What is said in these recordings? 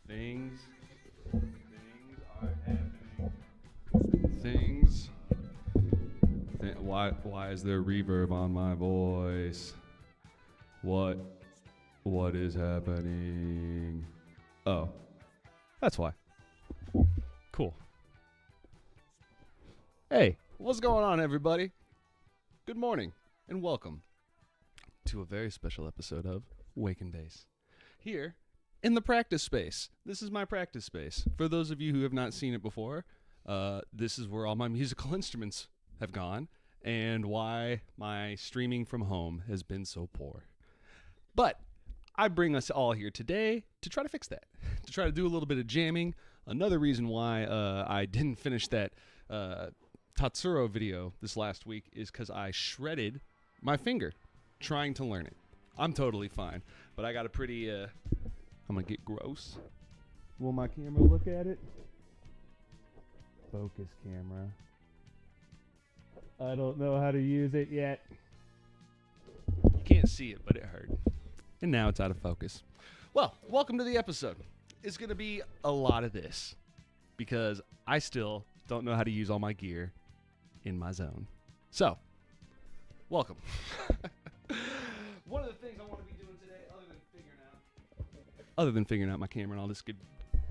Things are happening. Things. Why is there reverb on my voice? What is happening? Oh, that's why. Cool. Hey, what's going on, everybody? Good morning and welcome to a very special episode of Wake and Bass. Here in the practice space. This is my practice space. For those of you who have not seen it before, this is where all my musical instruments have gone and why my streaming from home has been so poor. But I bring us all here today to try to fix that, to try to do a little bit of jamming. Another reason why I didn't finish that Tatsuro video this last week is because I shredded my finger trying to learn it. I'm totally fine, but I got a pretty, I'm gonna get gross. Will my camera look at it? Focus camera. I don't know how to use it yet. You can't see it, but it hurt. And now it's out of focus. Well, welcome to the episode. It's gonna be a lot of this because I still don't know how to use all my gear in my zone. So, welcome. One of the things I want to be doing today, other than figuring out my camera and all this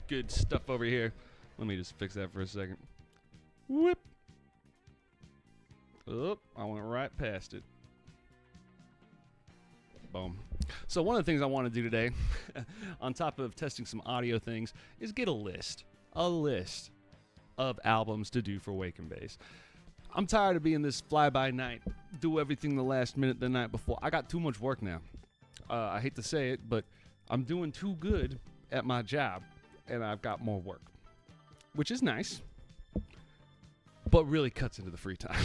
good stuff over here. Let me just fix that for a second. Whoop. Oop, I went right past it. Boom. So one of the things I want to do today, on top of testing some audio things, is get a list of albums to do for Wake and Bass. I'm tired of being this fly-by-night, do everything the last minute the night before. I got too much work now. I hate to say it, but I'm doing too good at my job, and I've got more work, which is nice, but really cuts into the free time.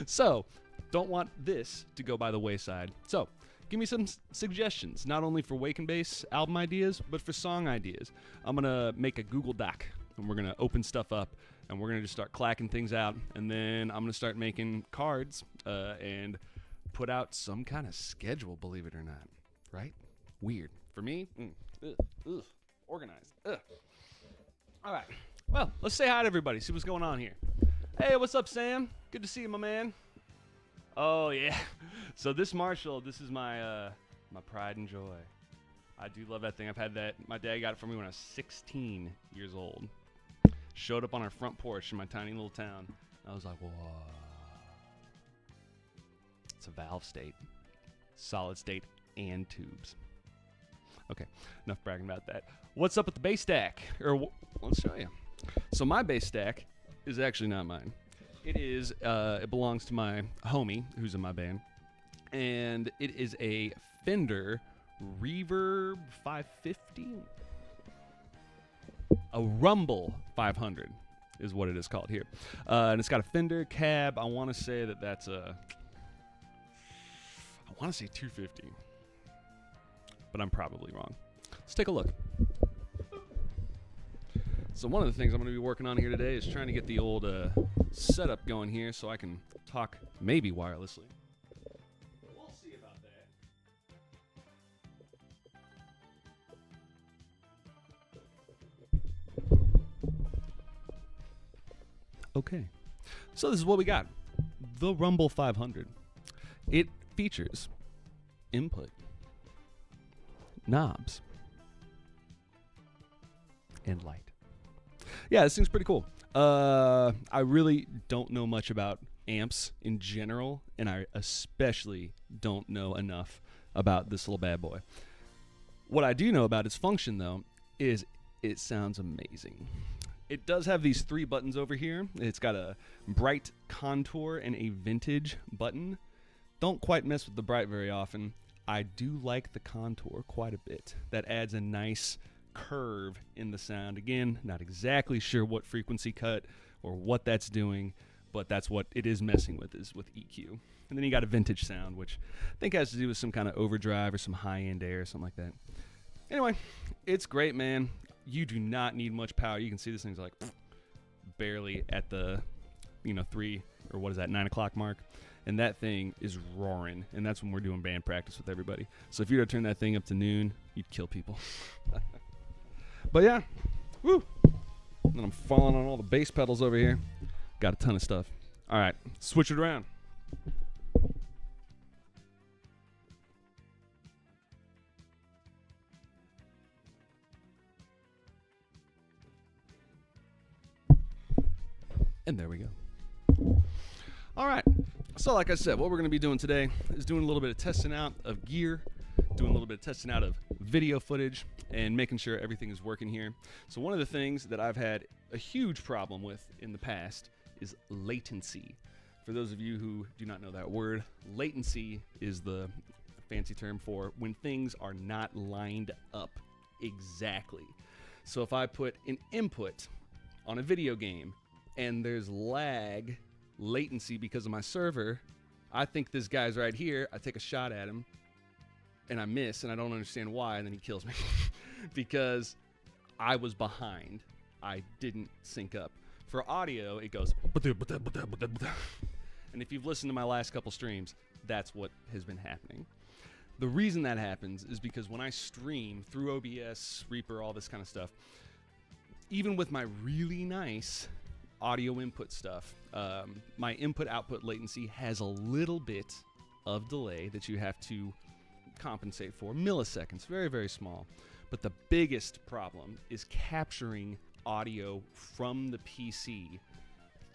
So, don't want this to go by the wayside. So, give me some suggestions, not only for Wake and Bass album ideas, but for song ideas. I'm going to make a Google Doc, and we're going to open stuff up, and we're going to just start clacking things out, and then I'm going to start making cards and put out some kind of schedule, believe it or not. Right? Weird. For me, organized. All right. Well, let's say hi to everybody, see what's going on here. Hey, what's up, Sam? Good to see you, my man. Oh, yeah. So this Marshall, this is my my pride and joy. I do love that thing. I've had that. My dad got it for me when I was 16 years old. Showed up on our front porch in my tiny little town. I was like, whoa. It's a valve state. Solid state and tubes. Okay, enough bragging about that. What's up with the bass stack? Let's show you. So my bass stack is actually not mine. It is, it belongs to my homie who's in my band. And it is a Fender Reverb 550. A Rumble 500 is what it is called here. And it's got a Fender cab. I want to say that's a... I want to say 250. But I'm probably wrong. Let's take a look. So one of the things I'm going to be working on here today is trying to get the old setup going here so I can talk maybe wirelessly. We'll see about that. Okay. So this is what we got. The Rumble 500. It features input, knobs, and light. Yeah, this thing's pretty cool. I really don't know much about amps in general, and I especially don't know enough about this little bad boy. What I do know about its function, though, is it sounds amazing. It does have these 3 buttons over here. It's got a bright contour and a vintage button. Don't quite mess with the bright very often. I do like the contour quite a bit. That adds a nice curve in the sound. Again, not exactly sure what frequency cut or what that's doing, but that's what it is messing with, is with EQ. And then you got a vintage sound, which I think has to do with some kind of overdrive or some high-end air or something like that. Anyway, it's great, man. You do not need much power. You can see this thing's like barely at the 3 or what is that, 9 o'clock mark. And that thing is roaring, and that's when we're doing band practice with everybody. So if you were to turn that thing up to noon, you'd kill people. But yeah, woo. And I'm falling on all the bass pedals over here. Got a ton of stuff. All right, switch it around. And there we go. All right. So like I said, what we're going to be doing today is doing a little bit of testing out of gear, doing a little bit of testing out of video footage, and making sure everything is working here. So one of the things that I've had a huge problem with in the past is latency. For those of you who do not know that word, latency is the fancy term for when things are not lined up exactly. So if I put an input on a video game and there's latency because of my server, I think this guy's right here, I take a shot at him, and I miss, and I don't understand why, and then he kills me because I was behind. I didn't sync up. For audio, it goes, and if you've listened to my last couple streams, that's what has been happening. The reason that happens is because when I stream through OBS, Reaper, all this kind of stuff, even with my really nice audio input stuff, my input-output latency has a little bit of delay that you have to compensate for. Milliseconds, very, very small. But the biggest problem is capturing audio from the PC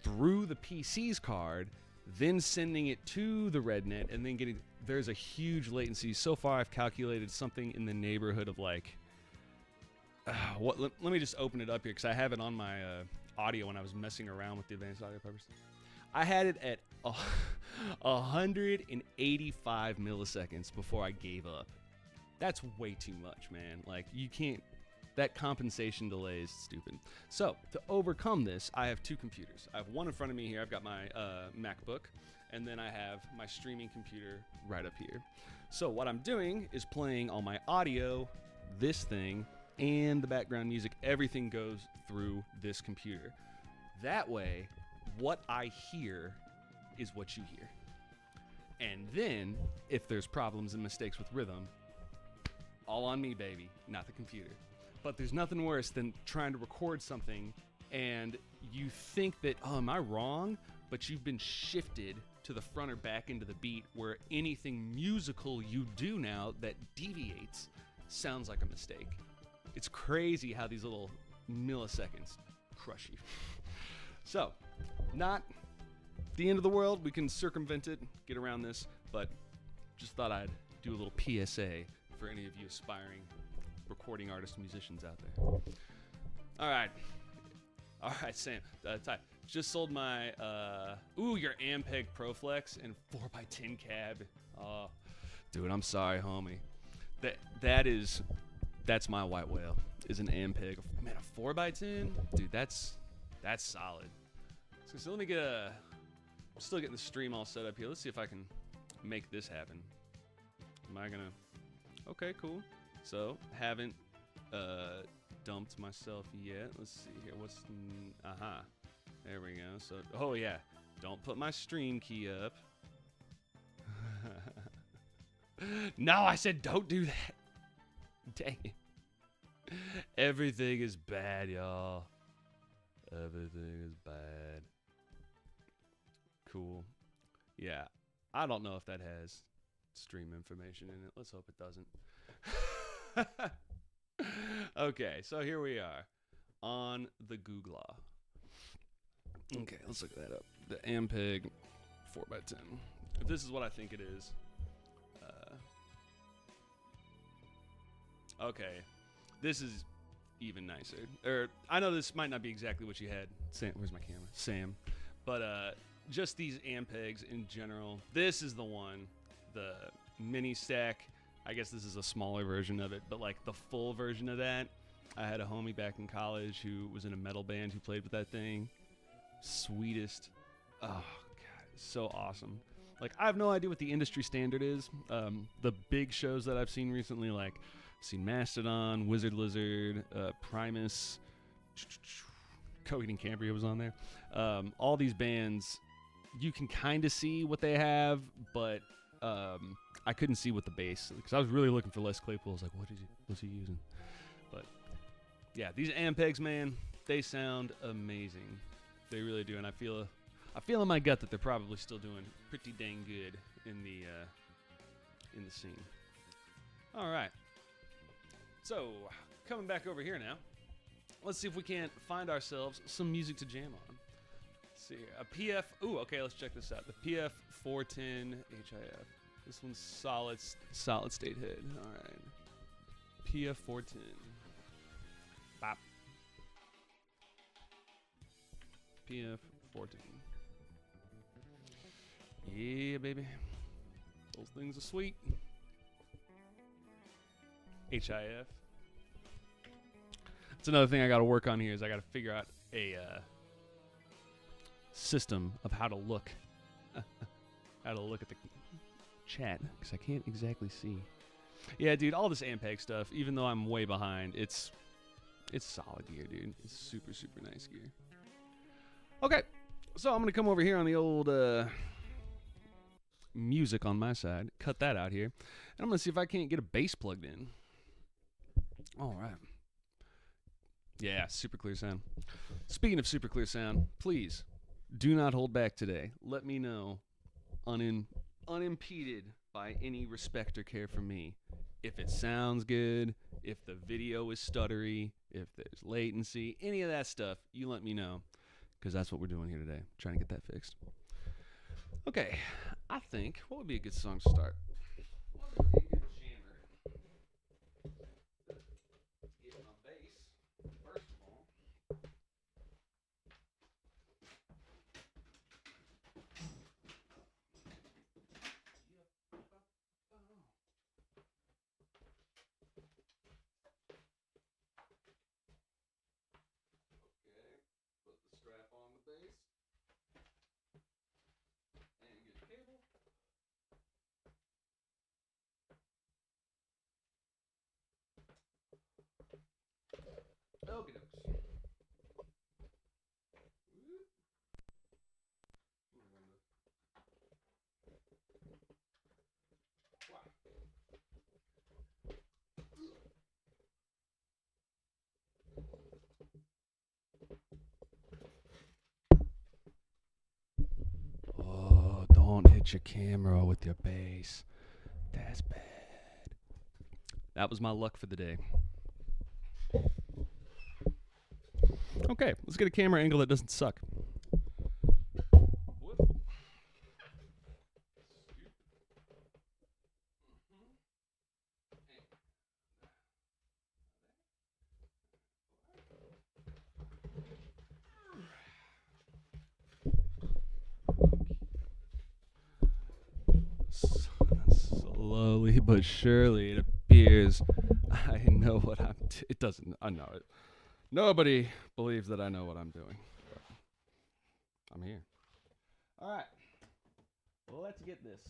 through the PC's card, then sending it to the RedNet, and then getting, there's a huge latency. So far, I've calculated something in the neighborhood of like, let me just open it up here because I have it on my audio when I was messing around with the advanced audio peppers. I had it at 185 milliseconds before I gave up. That's way too much, man. Like, you can't, that compensation delay is stupid. So to overcome this, I have two computers. I have one in front of me here. I've got my MacBook, and then I have my streaming computer right up here. So what I'm doing is playing all my audio, this thing, and the background music. Everything goes through this computer. That way, what I hear is what you hear. And then, if there's problems and mistakes with rhythm, all on me, baby, not the computer. But there's nothing worse than trying to record something and you think that, oh, am I wrong? But you've been shifted to the front or back into the beat where anything musical you do now that deviates sounds like a mistake. It's crazy how these little milliseconds crush you. So, not the end of the world. We can circumvent it, get around this, but just thought I'd do a little PSA for any of you aspiring recording artists, musicians out there. All right, Sam. Ty, just sold my your Ampeg ProFlex and 4x10 cab. Oh, dude, I'm sorry, homie. That's my white whale. Is an Ampeg. Man, a 4x10, dude. That's solid. So let me get I'm still getting the stream all set up here. Let's see if I can make this happen. Am I gonna? Okay, cool. So haven't dumped myself yet. Let's see here. What's there we go. So oh yeah, don't put my stream key up. No, I said don't do that. Dang it. Everything is bad, y'all. Everything is bad. Cool. Yeah, I don't know if that has stream information in it. Let's hope it doesn't. Okay, so here we are on the Google. Okay, let's look that up. The Ampeg 4x10. If this is what I think it is. Okay, this is even nicer. I know this might not be exactly what you had. Sam, where's my camera? Sam. But just these Ampegs in general. This is the one, the mini stack. I guess this is a smaller version of it, but like the full version of that. I had a homie back in college who was in a metal band who played with that thing. Sweetest. Oh, God, so awesome. Like, I have no idea what the industry standard is. The big shows that I've seen recently, like, I've seen Mastodon, Wizard Lizard, Primus, Coheed and Cambria was on there. All these bands, you can kind of see what they have, but I couldn't see what the bass, because I was really looking for Les Claypool. I was like, what's he using? But Yeah, these Ampegs, man, they sound amazing. They really do, and I feel in my gut that they're probably still doing pretty dang good in the scene. All right. So, coming back over here now, let's see if we can't find ourselves some music to jam on. Let's see here. A PF. Ooh, okay, let's check this out. The PF 410 HIF. This one's solid state head. All right. PF 410. Bop. PF 410. Yeah, baby. Those things are sweet. HIF. That's another thing I got to work on here is I got to figure out a system of how to look at the chat because I can't exactly see. Yeah, dude, all this Ampeg stuff, even though I'm way behind, it's solid gear, dude. It's super, super nice gear. Okay, so I'm going to come over here on the old music on my side, cut that out here, and I'm going to see if I can't get a bass plugged in. All right. Yeah, super clear sound. Speaking of super clear sound, please do not hold back today. Let me know, unimpeded by any respect or care for me, if it sounds good, if the video is stuttery, if there's latency, any of that stuff, you let me know, because that's what we're doing here today, trying to get that fixed. Okay, I think, what would be a good song to start? What would be a good jammer? Get my bass, first of all. Okay, put the strap on the bass. And get the cable. Okie dokes. Oh, don't hit your camera with your bass. That's bad. That was my luck for the day. Okay, let's get a camera angle that doesn't suck. Slowly but surely, it appears I know what I'm. It doesn't. I know it. Nobody believes that I know what I'm doing. But I'm here. All right. Well, let's get this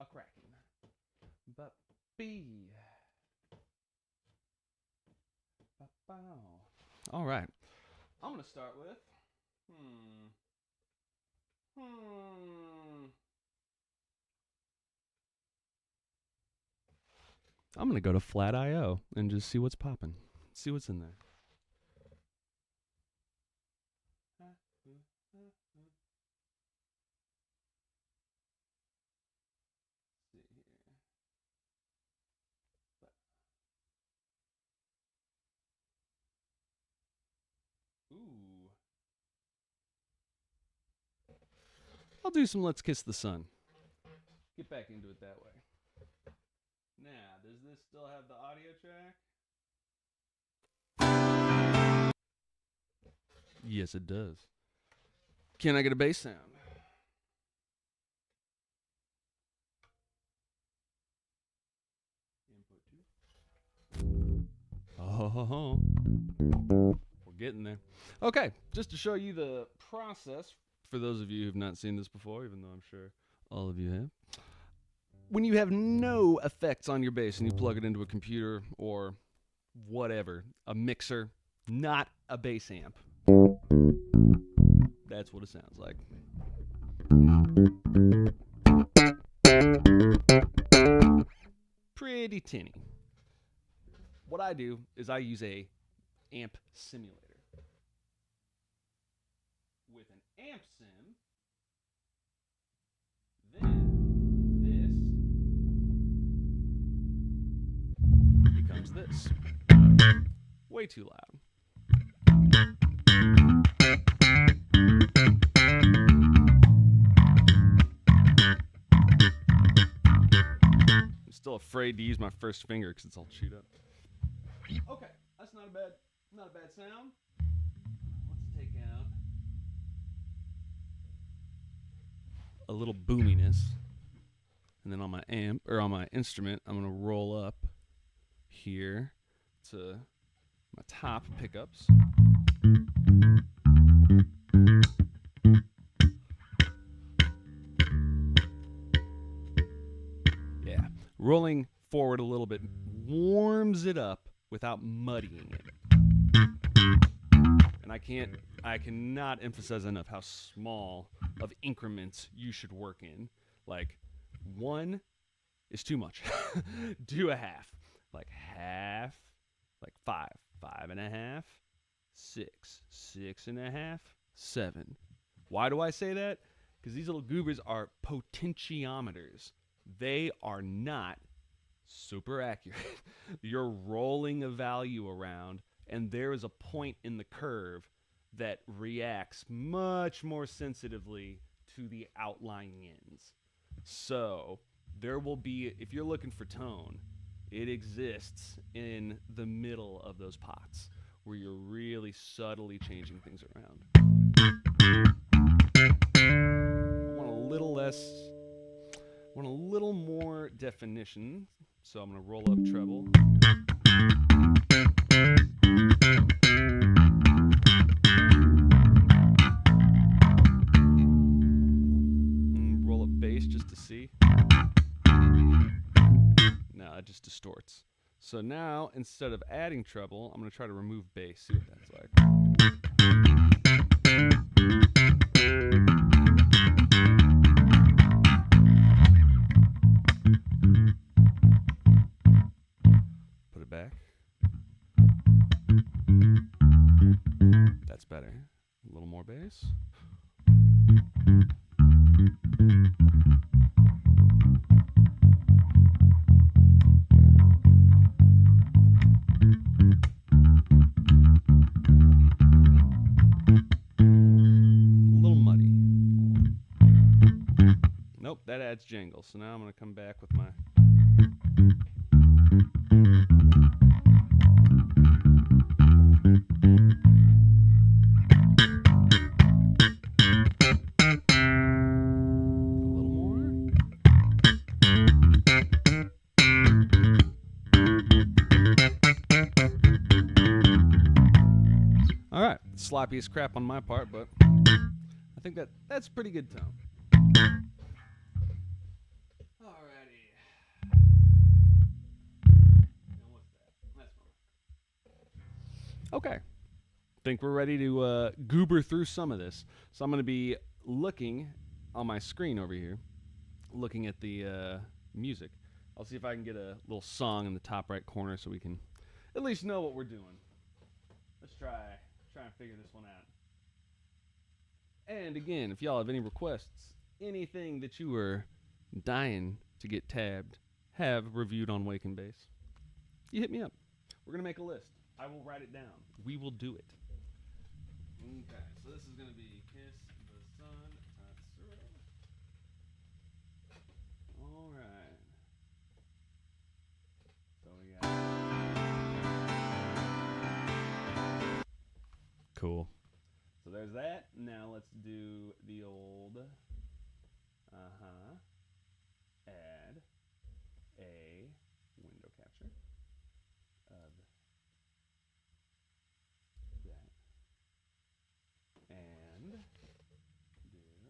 a cracking. But B. All right. I'm gonna start with. I'm gonna go to Flat IO and just see what's popping. See what's in there. See here. Ooh. I'll do some Let's Kiss the Sun. Get back into it that way. Now, does this still have the audio track? Yes, it does. Can I get a bass sound? Input 2. Oh, we're getting there. Okay, just to show you the process, for those of you who have not seen this before, even though I'm sure all of you have. When you have no effects on your bass and you plug it into a computer or whatever, a mixer, not a bass amp, that's what it sounds like. Pretty tinny. What I do is I use a amp simulator. With an amp sim, then this becomes this. Way too loud. I'm still afraid to use my first finger because it's all chewed up. Okay, that's not a bad sound. Let's take out a little boominess, and then on my amp or on my instrument, I'm gonna roll up here to my top pickups. Yeah, rolling forward a little bit warms it up without muddying it. And I cannot emphasize enough how small of increments you should work in. Like 1 is too much. Do a half. Like half, like 5, 5.5, 6, 6.5, 7. Why do I say that? Because these little goobers are potentiometers. They are not super accurate. You're rolling a value around, and there is a point in the curve that reacts much more sensitively to the outlying ends. So there will be, if you're looking for tone, it exists in the middle of those pots where you're really subtly changing things around. I want a little more definition, so I'm going to roll up treble. And roll up bass just to see. No, it just distorts. So now, instead of adding treble, I'm going to try to remove bass, see what that's like. Put it back. That's better. A little more bass. Nope, that adds jangle. So now I'm going to come back with my... A little more. All right, sloppy as crap on my part, but I think that's pretty good tone. Okay, think we're ready to goober through some of this. So I'm going to be looking on my screen over here, looking at the music. I'll see if I can get a little song in the top right corner so we can at least know what we're doing. Let's try and figure this one out. And again, if y'all have any requests, anything that you were dying to get tabbed, have reviewed on Wake and Bass, you hit me up. We're going to make a list. I will write it down. We will do it. Okay, so this is going to be Kiss the Sun, Tatsuro. All right. So we got... Cool. So there's that. Now let's do the old... Add a window capture of that. And do that.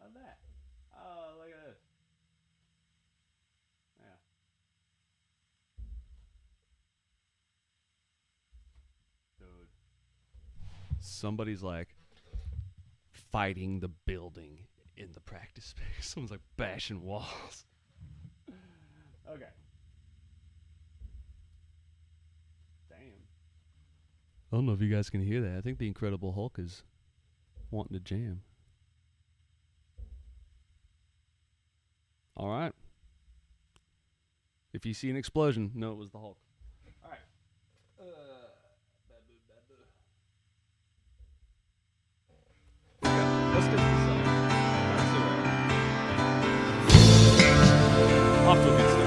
And that. Oh, look at this. Yeah. Dude. Somebody's like fighting the building in the practice space. Someone's like bashing walls. Okay. Damn. I don't know if you guys can hear that. I think the Incredible Hulk is wanting to jam. All right. If you see an explosion, know it was the Hulk. All right. Let's get this off to a good start.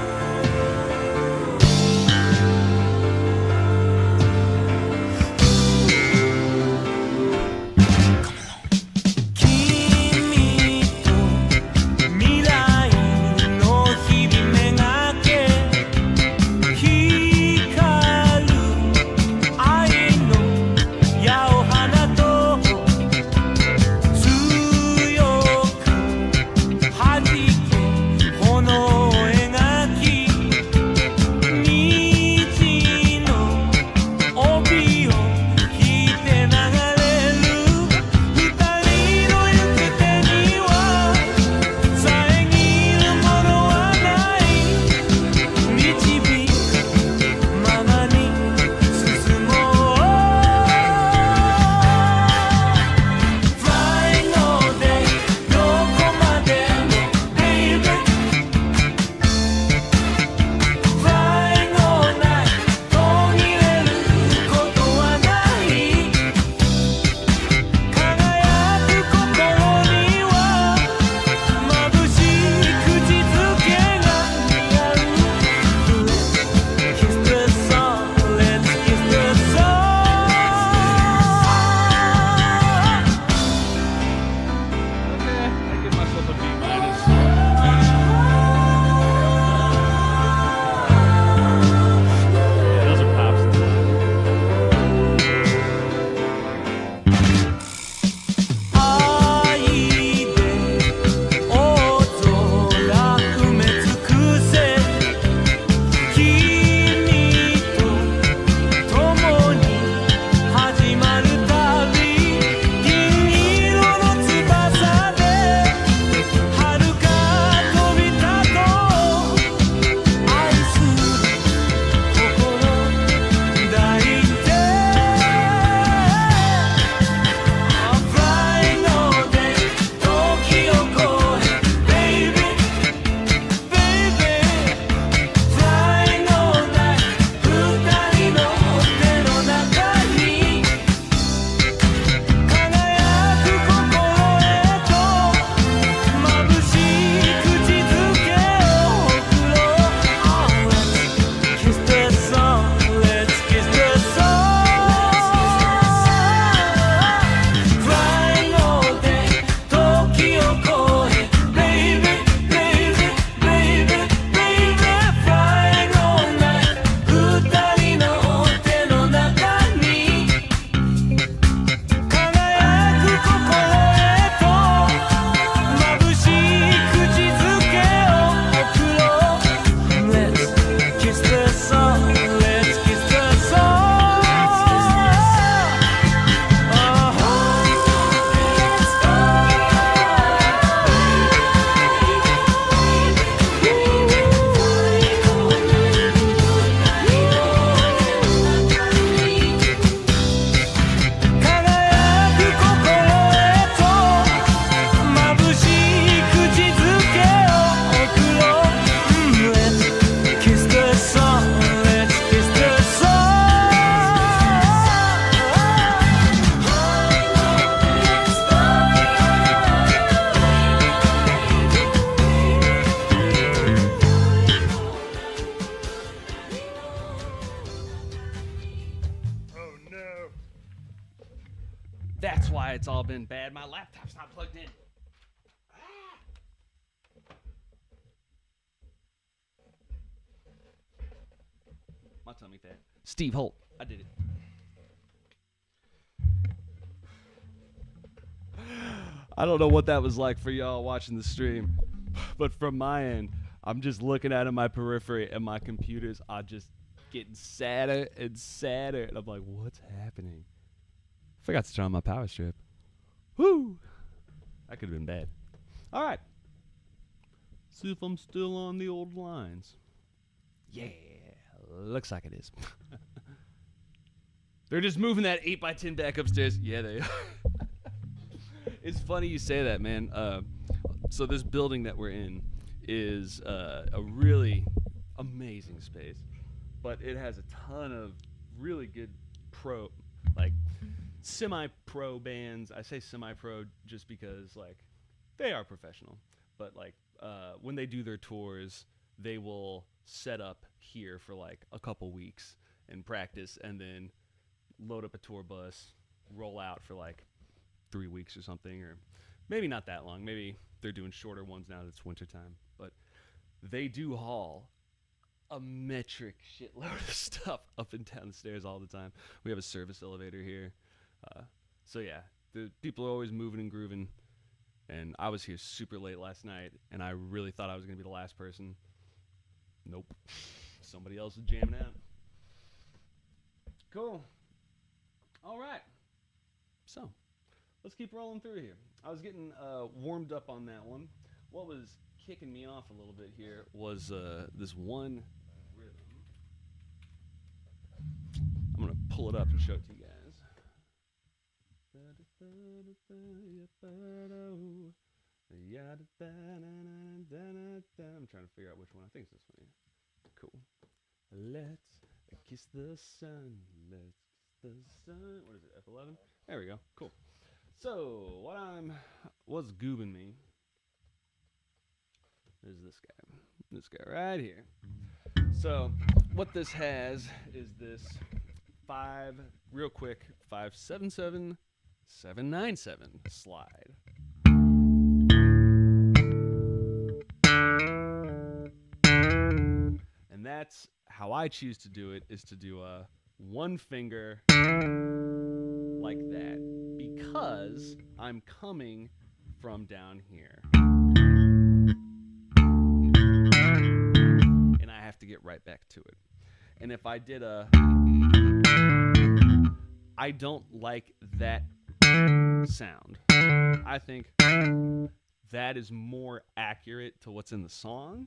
That's why it's all been bad. My laptop's not plugged in. My tummy fat. Steve Holt. I did it. I don't know what that was like for y'all watching the stream, but from my end, I'm just looking at my periphery and my computers are just getting sadder and sadder. And I'm like, what's happening? Forgot to turn on my power strip. Woo! That could have been bad. All right. See if I'm still on the old lines. Yeah, looks like it is. They're just moving that 8x10 back upstairs. Yeah, they are. It's funny you say that, man. So this building that we're in is a really amazing space, but it has a ton of really good like semi-pro bands. I say semi-pro just because like they are professional, but like when they do their tours, they will set up here for like a couple weeks and practice, and then load up a tour bus, roll out for like 3 weeks or something, or maybe not that long. Maybe they're doing shorter ones now that it's wintertime. But they do haul a metric shitload of stuff up and down the stairs all the time. We have a service elevator here. So yeah, the people are always moving and grooving. And I was here super late last night, and I really thought I was going to be the last person. Nope. Somebody else is jamming out. Cool. All right. So, let's keep rolling through here. I was getting warmed up on that one. What was kicking me off a little bit here was this one rhythm. I'm going to pull it up and show it to you guys. I'm trying to figure out which one. I think it's this one here. Cool. Let's kiss the sun. Let's kiss the sun. What is it, F11? There we go. Cool. So, what's goobing me is this guy. This guy right here. So, what this has is this 577 797 slide. And that's how I choose to do it, is to do a one finger like that, because I'm coming from down here. And I have to get right back to it. And if I did I don't like that sound. I think that is more accurate to what's in the song,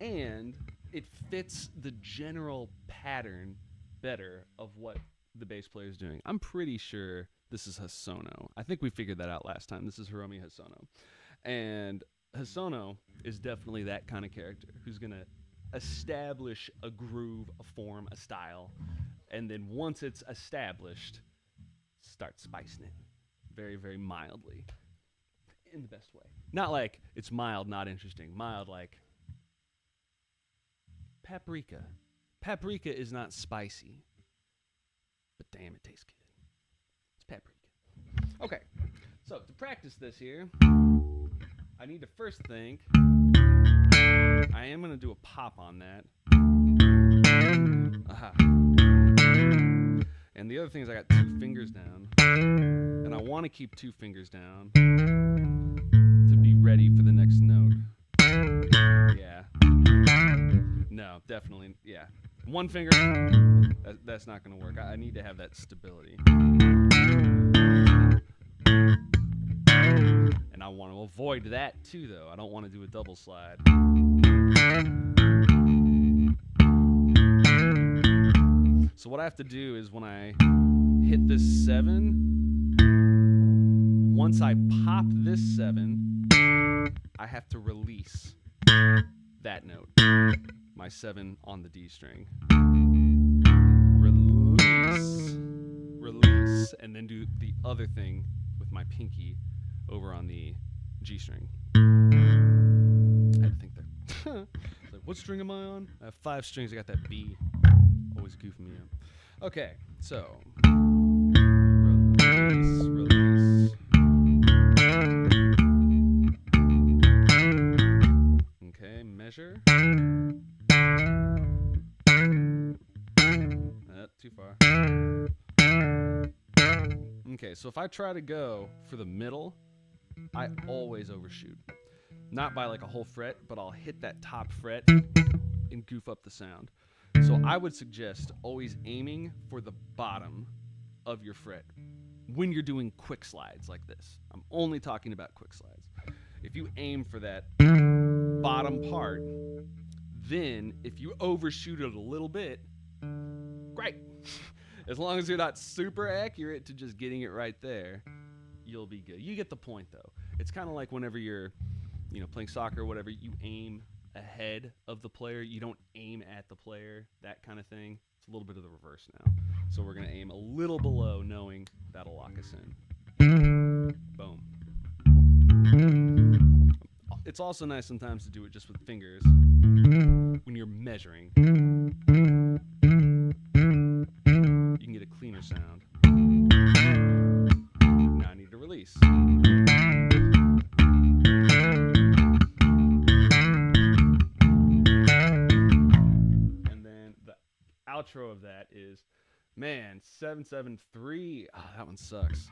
and it fits the general pattern better of what the bass player is doing. I'm pretty sure this is Hosono. I think we figured that out last time. This is Hiromi Hosono. And Hosono is definitely that kind of character who's going to establish a groove, a form, a style, and then once it's established, start spicing it very, very mildly in the best way. Not like it's mild, not interesting. Mild like paprika. Paprika is not spicy, but damn, it tastes good. It's paprika. Okay, so to practice this here, I need to first think. I am going to do a pop on that. Aha. And the other thing is I got 2 fingers down, and I want to keep 2 fingers down to be ready for the next note. Yeah. No, definitely, yeah. 1 finger, that's not going to work. I need to have that stability. And I want to avoid that too, though. I don't want to do a double slide. So what I have to do is when I hit this 7, once I pop this 7, I have to release that note, my 7 on the D string. Release, and then do the other thing with my pinky over on the G string. I had to think there. Like, what string am I on? I have 5 strings. I got that B. Always goofing me up. Okay, so release. Okay, measure. Too far. Okay, so if I try to go for the middle, I always overshoot. Not by like a whole fret, but I'll hit that top fret and goof up the sound. So I would suggest always aiming for the bottom of your fret when you're doing quick slides like this. I'm only talking about quick slides. If you aim for that bottom part, Then, if you overshoot it a little bit, great. As long as you're not super accurate to just getting it right there, you'll be good. You get the point, though. It's kind of like whenever you're, playing soccer or whatever, you aim ahead of the player. You don't aim at the player, that kind of thing. It's a little bit of the reverse now. So we're going to aim a little below, knowing that'll lock us in. Boom. It's also nice sometimes to do it just with fingers when you're measuring. You can get a cleaner sound. Now I need to release. And then the outro of that is, man, 773. Oh, that one sucks.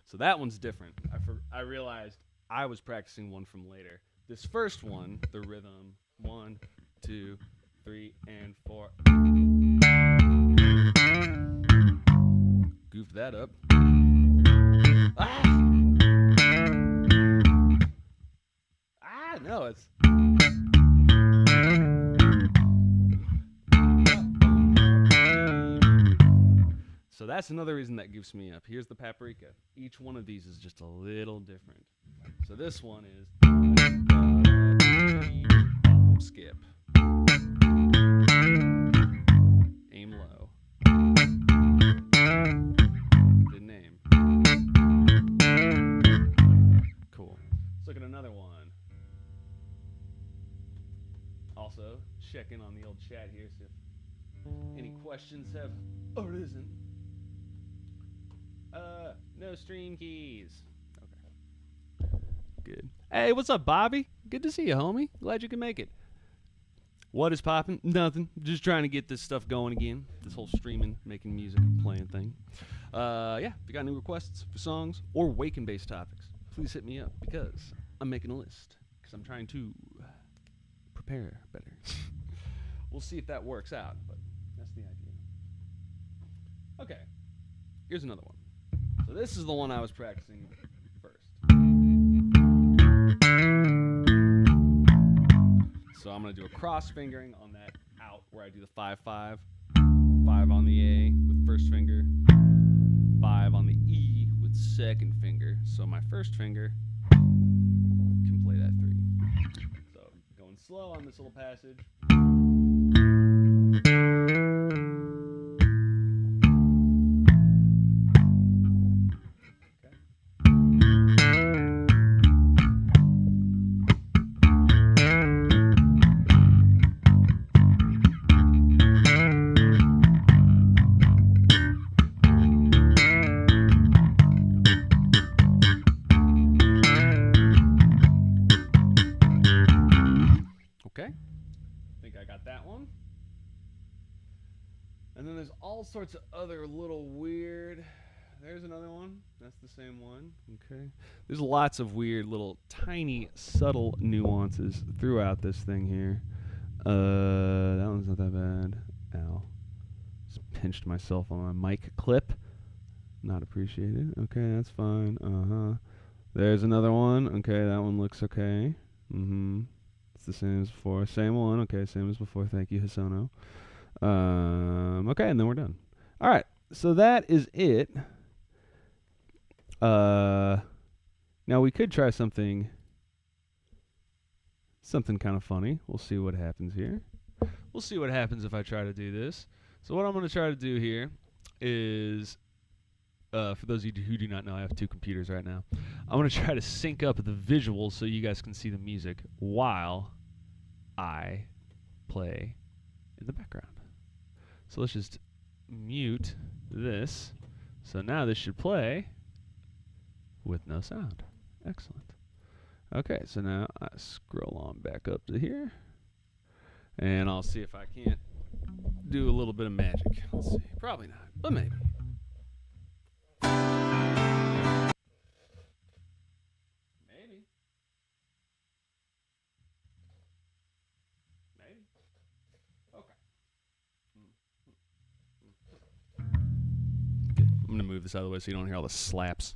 So that one's different. I realized I was practicing one from later. This first one, the rhythm, 1, 2, 3, and 4. Goofed that up. No, it's. So that's another reason that goofs me up. Here's the paprika. Each one of these is just a little different. So this one is skip. Aim low. Didn't aim. Cool. Let's look at another one. Also, check in on the old chat here, see if any questions have arisen. No stream keys. Okay. Good. Hey, what's up, Bobby? Good to see you, homie. Glad you can make it. What is poppin'? Nothing. Just trying to get this stuff going again. This whole streaming, making music, playing thing. Yeah, if you got any requests for songs or Waken-based topics, please hit me up because I'm making a list. Because I'm trying to prepare better. We'll see if that works out, but that's the idea. Okay, here's another one. So this is the one I was practicing first. So I'm going to do a cross fingering on that out where I do the 5-5. 5 on the A with first finger. 5 on the E with second finger. So my first finger can play that 3. So going slow on this little passage. All sorts of other little weird. There's another one. That's the same one. Okay. There's lots of weird little tiny subtle nuances throughout this thing here. That one's not that bad. Ow. Just pinched myself on my mic clip. Not appreciated. Okay, that's fine. There's another one. Okay, that one looks okay. It's the same as before. Same one. Okay, same as before. Thank you, Hisono. Okay, and then we're done. All right, so that is it. Now we could try something kind of funny. We'll see what happens here. We'll see what happens if I try to do this. So what I'm going to try to do here is, for those of you who do not know, I have 2 computers right now. I'm going to try to sync up the visuals so you guys can see the music while I play in the background. So let's just mute this. So now this should play with no sound. Excellent. Okay, so now I scroll on back up to here. And I'll see if I can't do a little bit of magic. Let's see. Probably not, but maybe. I'm going to move this out of the way so you don't hear all the slaps.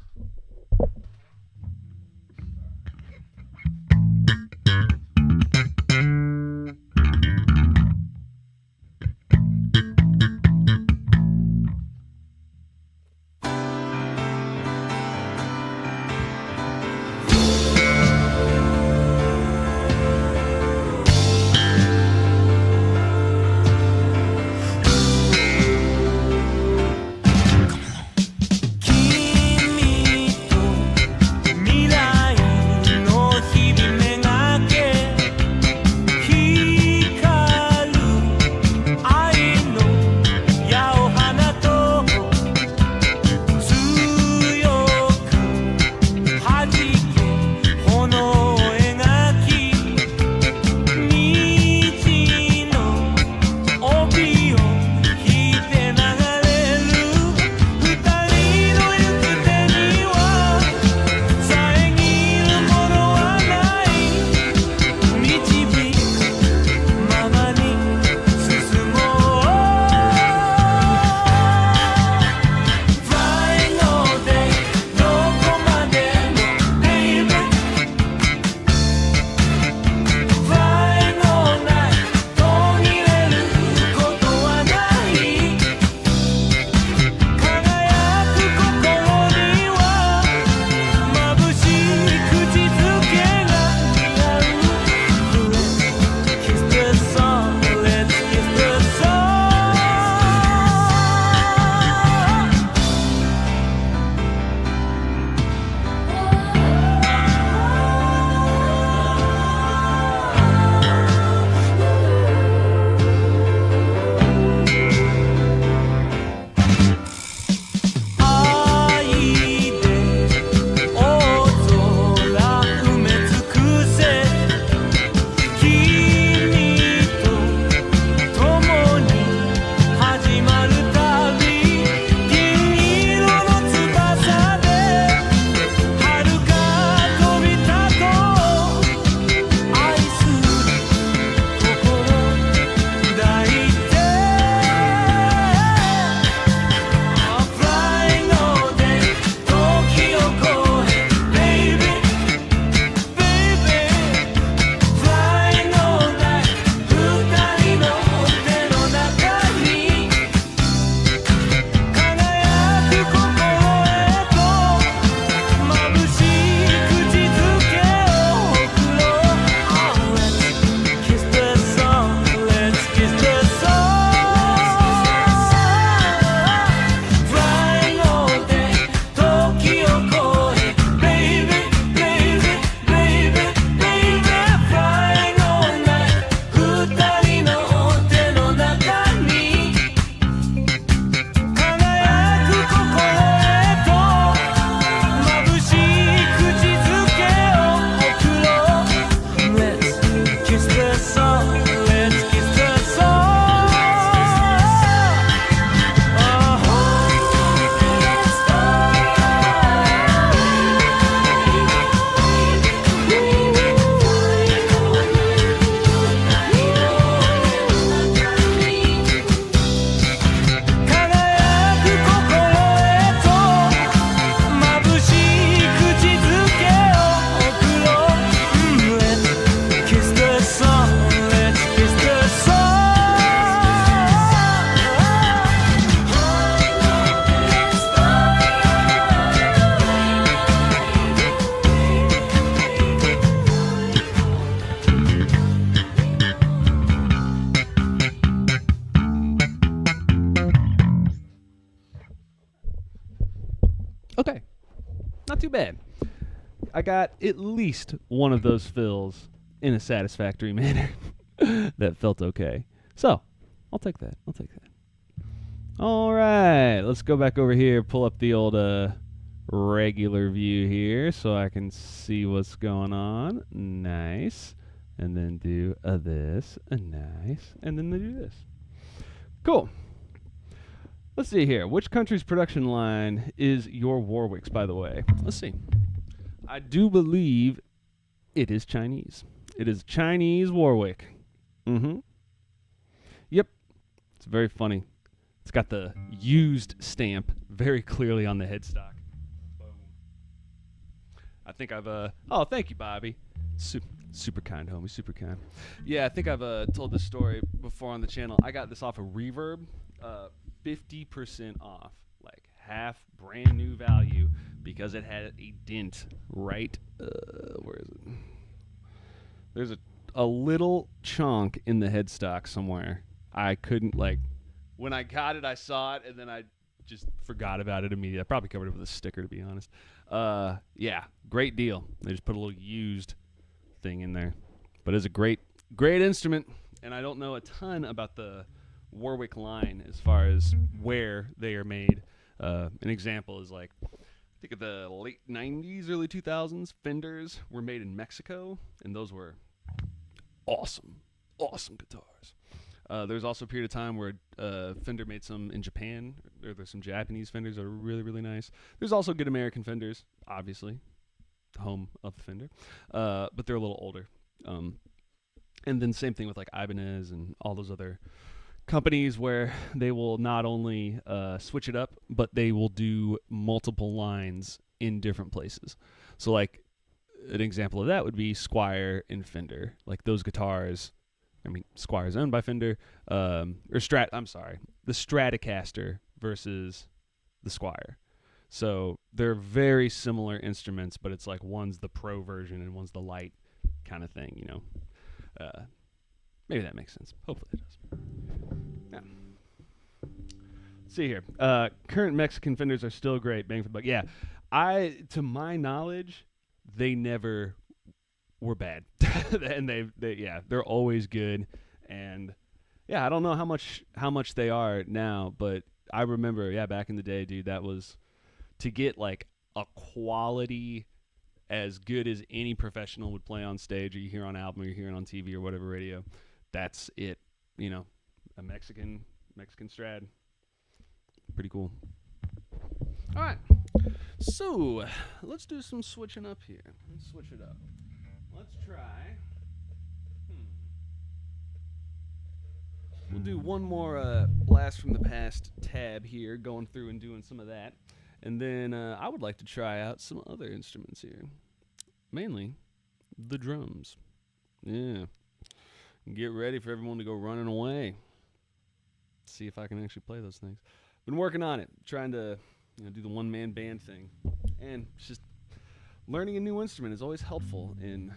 not too bad. I got at least one of those fills in a satisfactory manner that felt okay. So, I'll take that. All right, let's go back over here, pull up the old regular view here so I can see what's going on. Nice. And then do this. Nice. And then do this. Cool. Let's see here. Which country's production line is your Warwick's, by the way? Let's see. I do believe it is Chinese. It is Chinese Warwick. Yep. It's very funny. It's got the used stamp very clearly on the headstock. Boom. I think I've oh, thank you, Bobby. Super kind, homie. Super kind. Yeah, I think I've told this story before on the channel. I got this off of Reverb, 50% off, like half brand new value, because it had a dent right. Where is it? There's a little chunk in the headstock somewhere. I couldn't when I got it, I saw it, and then I just forgot about it immediately. I probably covered it with a sticker, to be honest. Yeah, great deal. They just put a little used thing in there, but it's a great instrument. And I don't know a ton about the Warwick line as far as where they are made. An example is I think of the late 90s, early 2000s, Fenders were made in Mexico, and those were awesome guitars. There's also a period of time where Fender made some in Japan. There's some Japanese Fenders that are really, really nice. There's also good American Fenders, obviously, the home of the Fender, but they're a little older. And then same thing with Ibanez and all those other companies where they will not only switch it up, but they will do multiple lines in different places. So an example of that would be Squier and Fender. Those guitars, Squire's owned by Fender, the Stratocaster versus the Squier. So they're very similar instruments, but it's one's the pro version and one's the light kind of thing, maybe that makes sense. Hopefully it does. Yeah. Let's see here. Current Mexican Fenders are still great, bang for the buck. Yeah, to my knowledge, they never were bad, and they're always good. And yeah, I don't know how much they are now, but I remember, back in the day, dude, that was to get a quality as good as any professional would play on stage, or you hear on album, or you hear it on TV or whatever radio. That's it, a Mexican Strat. Pretty cool. All right, so let's do some switching up here. Let's switch it up. Let's try. We'll do one more blast from the past tab here, going through and doing some of that. And then I would like to try out some other instruments here. Mainly the drums. Yeah. Get ready for everyone to go running away. See if I can actually play those things. Been working on it, trying to do the one-man band thing. And it's just learning a new instrument is always helpful in,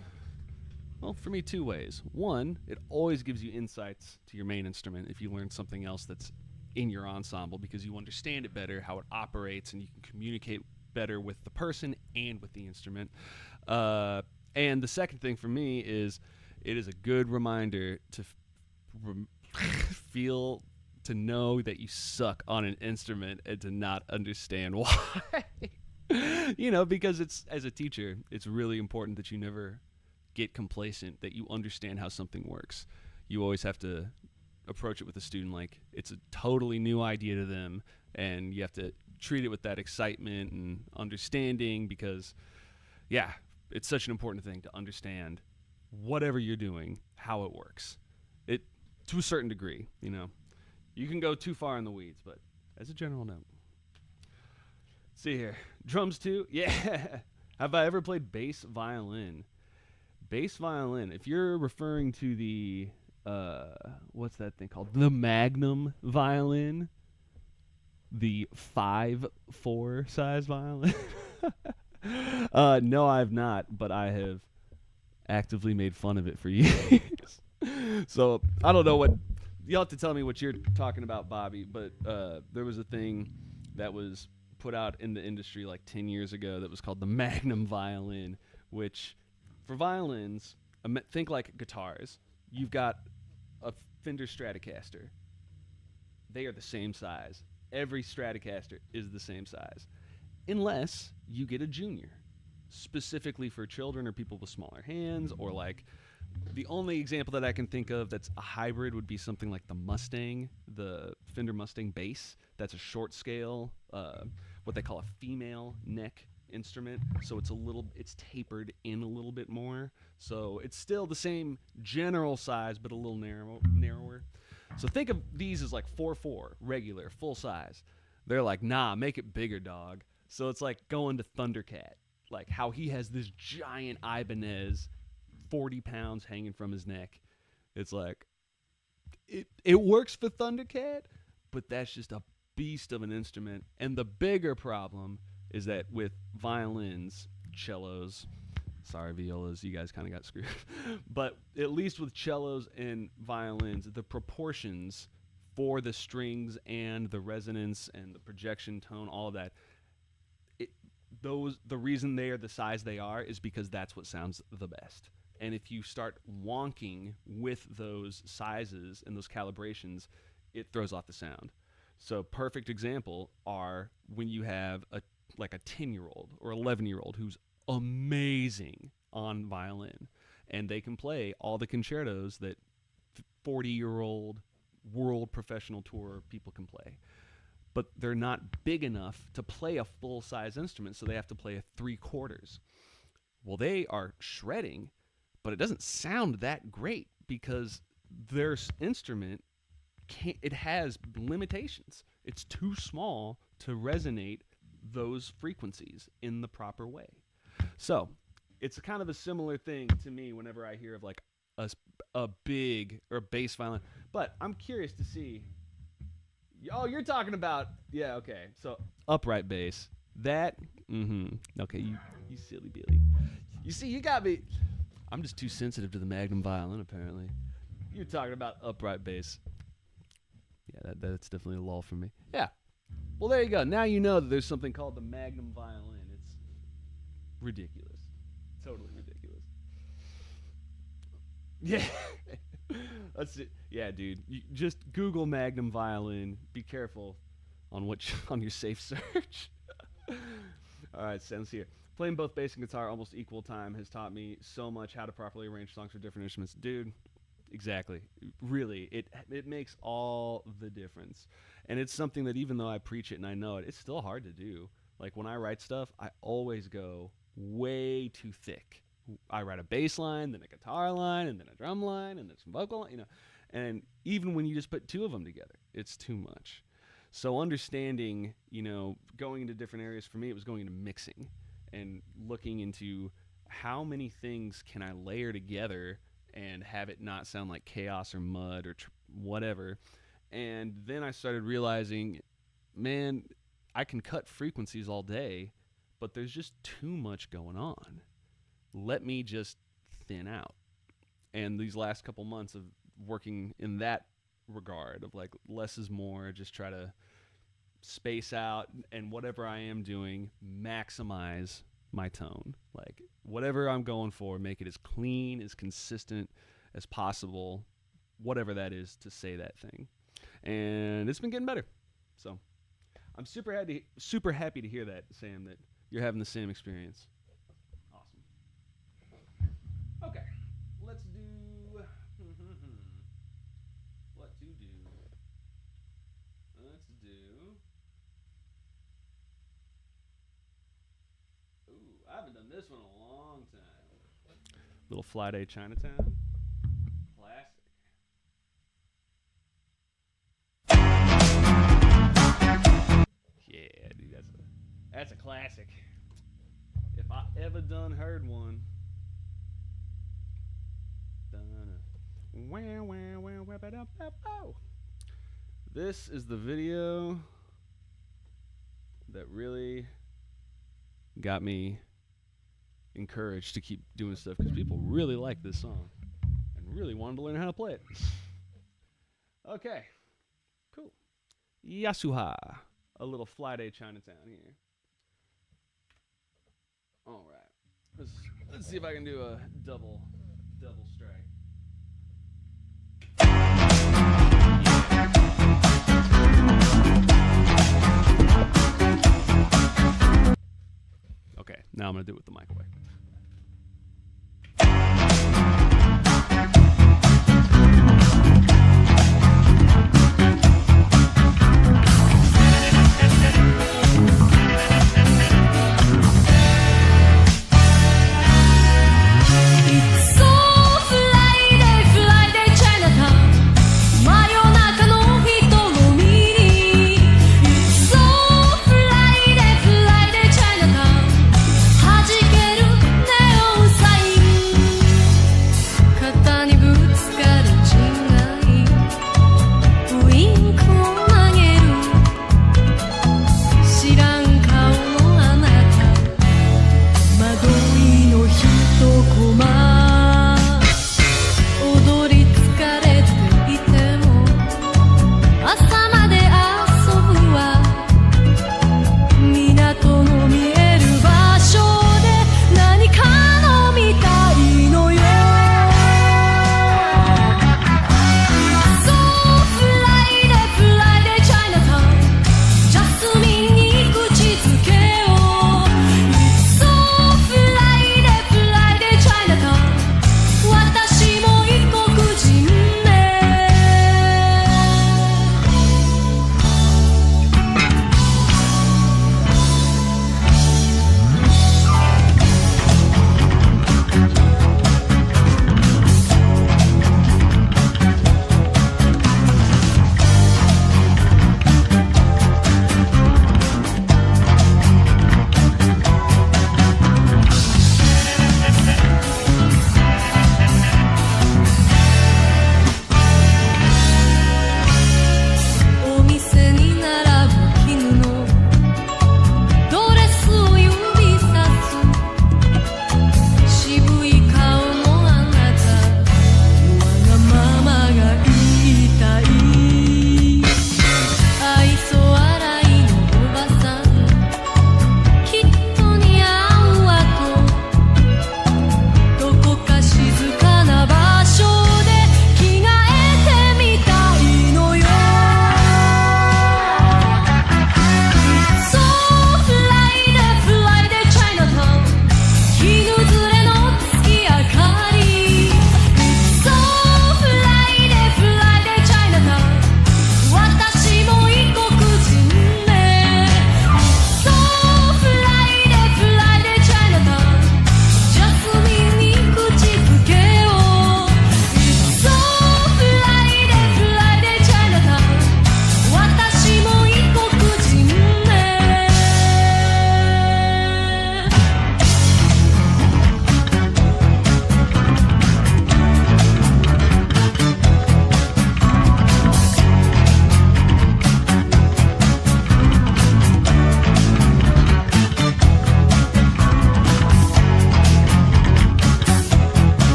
well, for me, two ways. One, it always gives you insights to your main instrument if you learn something else that's in your ensemble, because you understand it better, how it operates, and you can communicate better with the person and with the instrument. And the second thing for me is it is a good reminder to to know that you suck on an instrument and to not understand why. Because as a teacher, it's really important that you never get complacent, that you understand how something works. You always have to approach it with a student like it's a totally new idea to them, and you have to treat it with that excitement and understanding, because it's such an important thing to understand whatever you're doing, how it works. It, to a certain degree, you can go too far in the weeds, but as a general note. Let's see here. Drums too? Yeah. Have I ever played bass violin? Bass violin, if you're referring to the what's that thing called? The Magnum violin, the 5/4 size violin. No, I have not, but I have actively made fun of it for years. So I don't know what you'll have to tell me what you're talking about, Bobby. But there was a thing that was put out in the industry like 10 years ago that was called the Magnum violin, which for violins, think like guitars. You've got a Fender Stratocaster. They are the same size. Every Stratocaster is the same size, unless you get a junior, specifically for children or people with smaller hands, or like the only example that I can think of that's a hybrid would be something like the Mustang, the Fender Mustang bass. That's a short scale, what they call a female neck instrument. So it's tapered in a little bit more. So it's still the same general size, but a little narrower. So think of these as like 4/4, regular, full size. They're like, nah, make it bigger, dog. So it's like going to Thundercat, like how he has this giant Ibanez, 40 pounds hanging from his neck. It's like, it works for Thundercat, but that's just a beast of an instrument. And the bigger problem is that with violins, cellos, sorry, violas, you guys kind of got screwed. But at least with cellos and violins, the proportions for the strings and the resonance and the projection tone, all of that, the reason they are the size they are is because that's what sounds the best. And if you start wonking with those sizes and those calibrations, it throws off the sound. So perfect example are when you have a 10-year-old or 11-year-old who's amazing on violin, and they can play all the concertos that 40-year-old world professional tour people can play. But they're not big enough to play a full-size instrument, so they have to play a 3/4. Well, they are shredding, but it doesn't sound that great because their instrument it has limitations. It's too small to resonate those frequencies in the proper way. So it's kind of a similar thing to me whenever I hear of like a big or bass violin. But I'm curious to see. Oh, you're talking about, yeah, okay. So upright bass. That, okay, you silly Billy. You see, you got me. I'm just too sensitive to the Magnum violin, apparently. You're talking about upright bass. Yeah, that's definitely a lull for me. Yeah. Well, there you go. Now you know that there's something called the Magnum violin. It's ridiculous. Totally ridiculous. Yeah. That's it. Yeah, dude. You just Google Magnum violin. Be careful on your safe search. All right, sounds here. Playing both bass and guitar almost equal time has taught me so much how to properly arrange songs for different instruments. Dude, exactly. Really, it makes all the difference. And it's something that even though I preach it and I know it, it's still hard to do. Like when I write stuff, I always go way too thick. I write a bass line, then a guitar line, and then a drum line, and then some vocal line, And even when you just put two of them together, it's too much. So understanding, going into different areas, for me, it was going into mixing and looking into how many things can I layer together and have it not sound like chaos or mud or whatever. And then I started realizing, man, I can cut frequencies all day, but there's just too much going on. Let me just thin out. And these last couple months of working in that regard of like less is more, just try to space out, and whatever I am doing, maximize my tone. Like whatever I'm going for, make it as clean, as consistent as possible, whatever that is to say that thing. And it's been getting better. So I'm super happy to hear that, Sam, that you're having the same experience. Okay, let's do what to do. Let's do. Ooh, I haven't done this one in a long time. Little Fly Day Chinatown. Classic. Yeah, dude, that's a classic. If I ever done heard one. This is the video that really got me encouraged to keep doing stuff because people really like this song and really wanted to learn how to play it. Okay, cool. Yasuha a little Fly Day Chinatown here. All right. Let's see if I can do a double strike. Okay, now I'm going to do it with the mic away.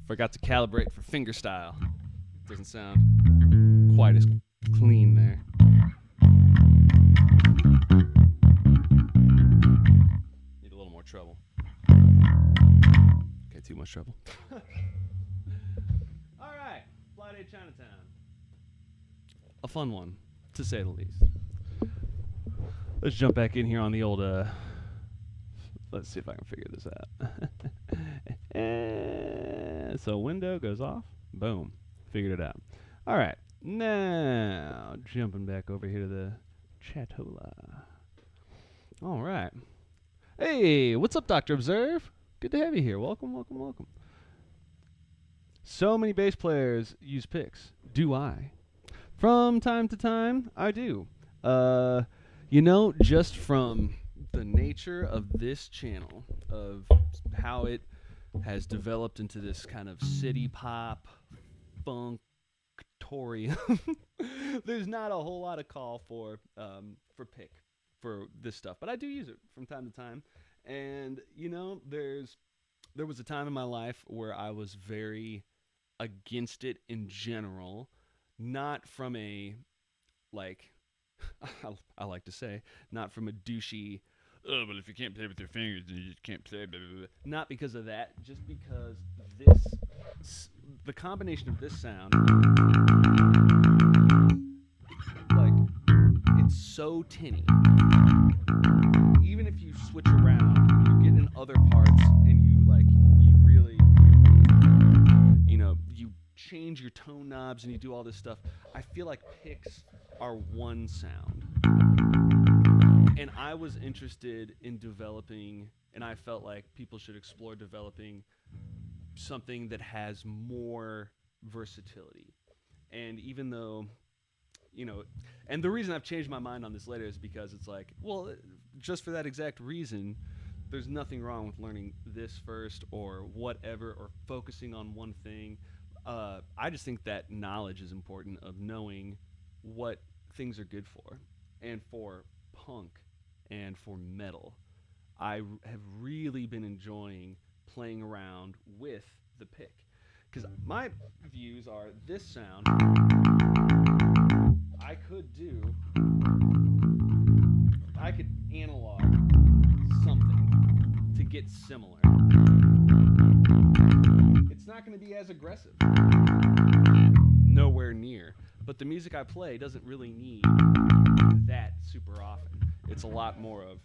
Forgot to calibrate for fingerstyle. Doesn't sound quite as clean there. Need a little more treble. Okay, too much treble. All right, Fly Day Chinatown. A fun one, to say the least. Let's jump back in here on the old, let's see if I can figure this out. So window goes off. Boom. Figured it out. All right. Now, jumping back over here to the chatola. All right. Hey, what's up, Dr. Observe? Good to have you here. Welcome, welcome, welcome. So many bass players use picks. Do I? From time to time, I do. Uh, just from the nature of this channel, of how it has developed into this kind of city pop, funktorium, there's not a whole lot of call for pick for this stuff, but I do use it from time to time. And there was a time in my life where I was very against it in general, not from a like I like to say, not from a douchey. Oh, but if you can't play with your fingers, then you just can't play. Blah, blah, blah. Not because of that, just because the combination of this sound, like, it's so tinny. Even if you switch around, you get in other parts, and you really, you change your tone knobs and you do all this stuff. I feel like picks are one sound. And I was interested in developing, and I felt like people should explore developing something that has more versatility. And even though, and the reason I've changed my mind on this later is because it's like, well, just for that exact reason, there's nothing wrong with learning this first or whatever, or focusing on one thing. I just think that knowledge is important, of knowing what things are good for. And for punk and for metal, have really been enjoying playing around with the pick. Because my views are, this sound I could analog something to get similar. It's not going to be as aggressive. Nowhere near. But the music I play doesn't really need that super often. It's a lot more of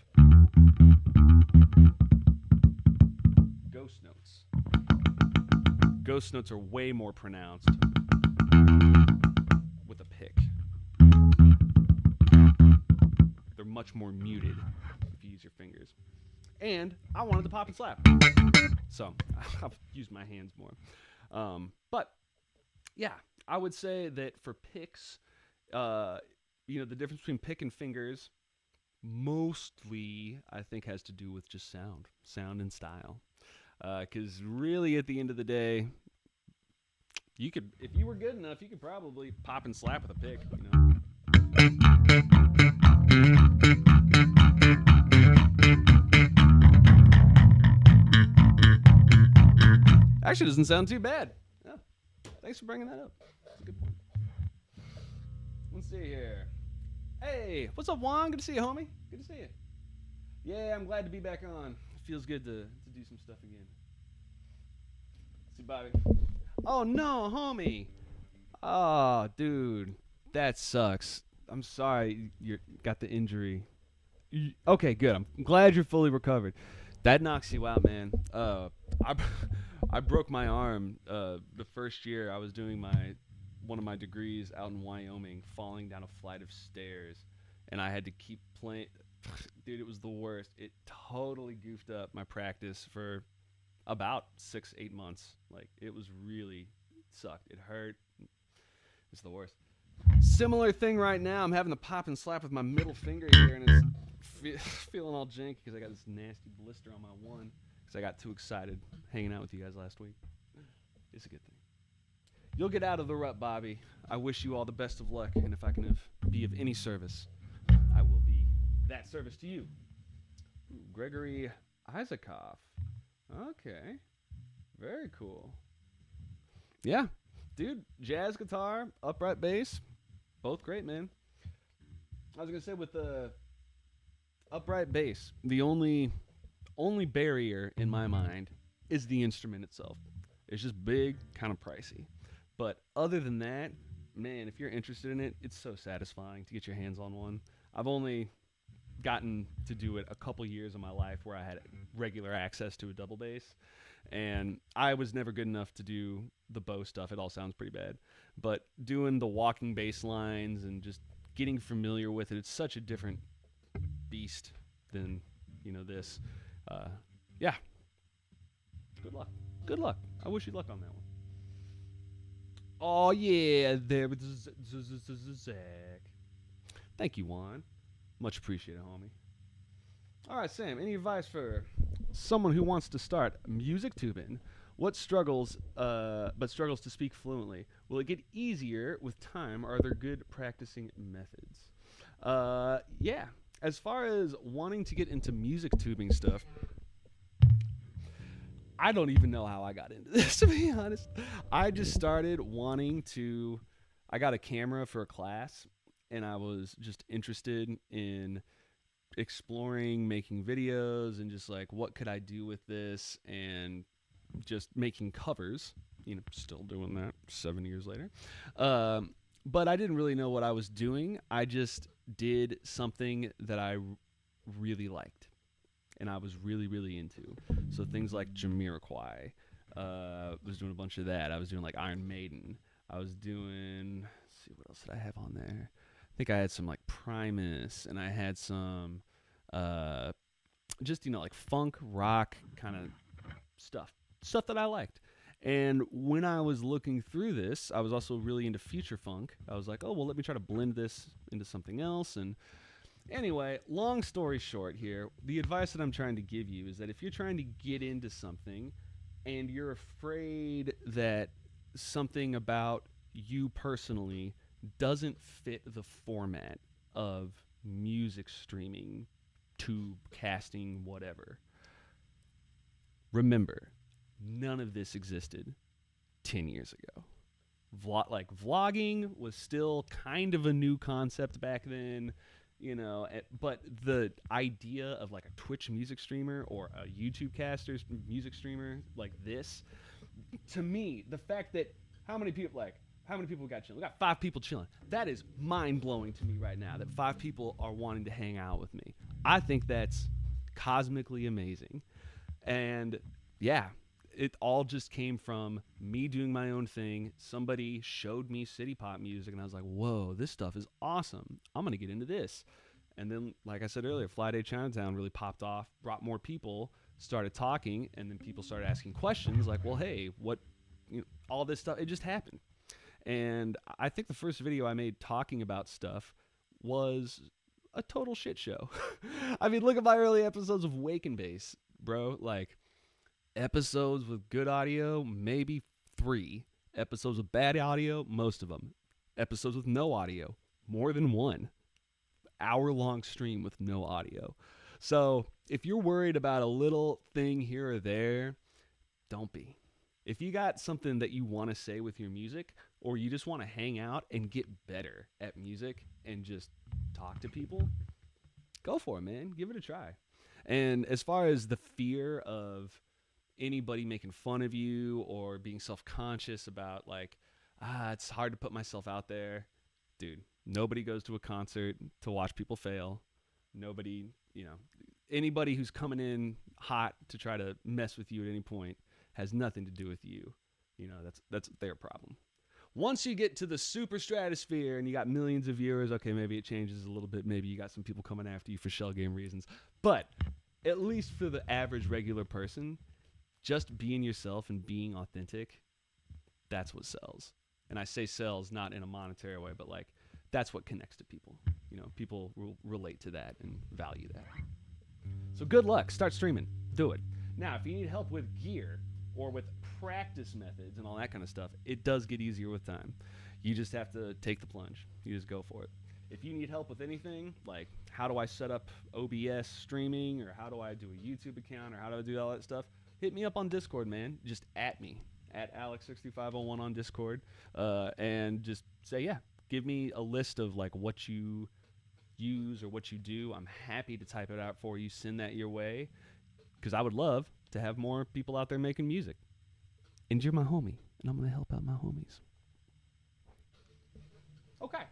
ghost notes. Ghost notes are way more pronounced with a pick. They're much more muted if you use your fingers. And I wanted to pop and slap, so I've used my hands more. But yeah, I would say that for picks, the difference between pick and fingers mostly, I think, has to do with just sound and style. Because really, at the end of the day, if you were good enough, you could probably pop and slap with a pick. Actually, doesn't sound too bad. Yeah. Thanks for bringing that up. That's a good point. Let's see here. Hey, what's up, Juan? Good to see you, homie. Good to see you. Yeah, I'm glad to be back on. It feels good to do some stuff again. Let's see, Bobby. Oh, no, homie. Oh, dude. That sucks. I'm sorry you got the injury. Okay, good. I'm glad you're fully recovered. That knocks you out, man. I broke my arm the first year I was doing one of my degrees out in Wyoming, falling down a flight of stairs, and I had to keep playing. Dude, it was the worst. It totally goofed up my practice for about 6-8 months. Like, it was really sucked. It hurt. It's the worst. Similar thing right now. I'm having to pop and slap with my middle finger here, and it's feeling all janky because I got this nasty blister on my one because I got too excited hanging out with you guys last week. It's a good thing. You'll get out of the rut, Bobby. I wish you all the best of luck, and if I can be of any service, I will be that service to you. Ooh, Gregory Isaacoff. Okay. Very cool. Yeah. Dude, jazz guitar, upright bass, both great, man. I was going to say, with the upright bass, the only barrier in my mind is the instrument itself. It's just big, kind of pricey. But other than that, man, if you're interested in it, it's so satisfying to get your hands on one. I've only gotten to do it a couple years of my life where I had regular access to a double bass, and I was never good enough to do the bow stuff. It all sounds pretty bad, but doing the walking bass lines and just getting familiar with it, it's such a different beast than this. Yeah, Good luck. Good luck. I wish you luck on that one. Oh yeah, there was Zach. Thank you, Juan. Much appreciated, homie. All right, Sam. Any advice for someone who wants to start music tubing? What struggles, but struggles to speak fluently? Will it get easier with time, or are there good practicing methods? Yeah. As far as wanting to get into music tubing stuff, I don't even know how I got into this, to be honest. I just started wanting to. I got a camera for a class, and I was just interested in exploring making videos and just like what could I do with this and just making covers. Still doing that 7 years later. But I didn't really know what I was doing. I just did something that I really liked and I was really into. So things like Jamiroquai. Was doing a bunch of that. I was doing like Iron Maiden. I was doing, let's see, what else did I have on there? I think I had some like Primus, and I had some just like funk, rock kind of stuff that I liked. And when I was looking through this, I was also really into future funk. I was like, oh, well, let me try to blend this into something else. And anyway, long story short here, the advice that I'm trying to give you is that if you're trying to get into something and you're afraid that something about you personally doesn't fit the format of music streaming, tube casting, whatever, remember, none of this existed 10 years ago. Vlogging was still kind of a new concept back then, but the idea of like a Twitch music streamer or a YouTube caster's music streamer like this, to me, the fact that how many people got chilling? We got 5 people chilling. That is mind-blowing to me right now, that 5 people are wanting to hang out with me. I think that's cosmically amazing. And yeah, it all just came from me doing my own thing. Somebody showed me city pop music, and I was like, whoa, this stuff is awesome. I'm going to get into this. And then, like I said earlier, Fly Day Chinatown really popped off, brought more people, started talking, and then people started asking questions like, well, hey, what, all this stuff, it just happened. And I think the first video I made talking about stuff was a total shit show. I mean, look at my early episodes of Wake and Bass, bro. Like, episodes with good audio, maybe 3. Episodes with bad audio, most of them. Episodes with no audio, more than 1. Hour-long stream with no audio. So if you're worried about a little thing here or there, don't be. If you got something that you want to say with your music, or you just want to hang out and get better at music and just talk to people, go for it, man. Give it a try. And as far as the fear of anybody making fun of you or being self-conscious about like, it's hard to put myself out there, dude, nobody goes to a concert to watch people fail. Nobody, anybody who's coming in hot to try to mess with you at any point has nothing to do with you. That's their problem. Once you get to the super stratosphere and you got millions of viewers, okay, maybe it changes a little bit. Maybe you got some people coming after you for shell game reasons. But at least for the average regular person, just being yourself and being authentic, that's what sells. And I say sells not in a monetary way, but like that's what connects to people. People will relate to that and value that. So good luck. Start streaming. Do it. Now, if you need help with gear or with practice methods and all that kind of stuff, it does get easier with time. You just have to take the plunge. You just go for it. If you need help with anything, like how do I set up OBS streaming, or how do I do a YouTube account, or how do I do all that stuff, hit me up on Discord, man. Just at me, at Alex6501 on Discord, and just say, yeah, give me a list of like what you use or what you do. I'm happy to type it out for you, send that your way, because I would love to have more people out there making music. And you're my homie, and I'm going to help out my homies. Okay.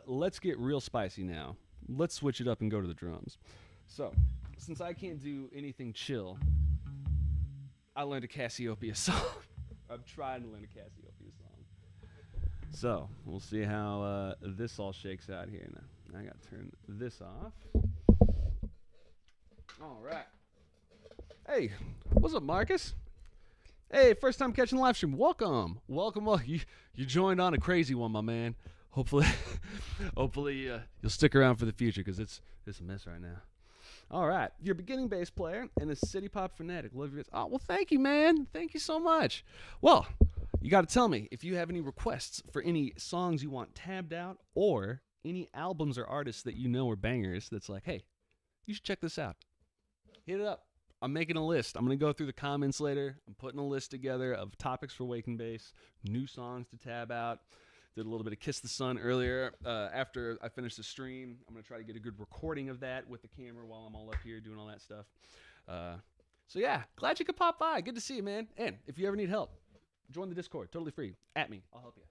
Let's get real spicy now. Let's switch it up and go to the drums. So, since I can't do anything chill, I learned a Cassiopeia song. I'm trying to learn a Cassiopeia song. So, we'll see how this all shakes out here. Now, I got to turn this off. All right. Hey, what's up, Marcus? Hey, first time catching the live stream. Welcome. You joined on a crazy one, my man. Hopefully, you'll stick around for the future because it's a mess right now. All right, you're a beginning bass player and a city pop fanatic. Love your. Oh, well, thank you, man. Thank you so much. Well, you got to tell me if you have any requests for any songs you want tabbed out or any albums or artists that you know are bangers. That's like, hey, you should check this out. Hit it up. I'm making a list. I'm going to go through the comments later. I'm putting a list together of topics for Wake and Bass, new songs to tab out. Did a little bit of Kiss the Sun earlier. After I finished the stream, I'm going to try to get a good recording of that with the camera while I'm all up here doing all that stuff. So yeah, glad you could pop by. Good to see you, man. And if you ever need help, join the Discord. Totally free. At me. I'll help you.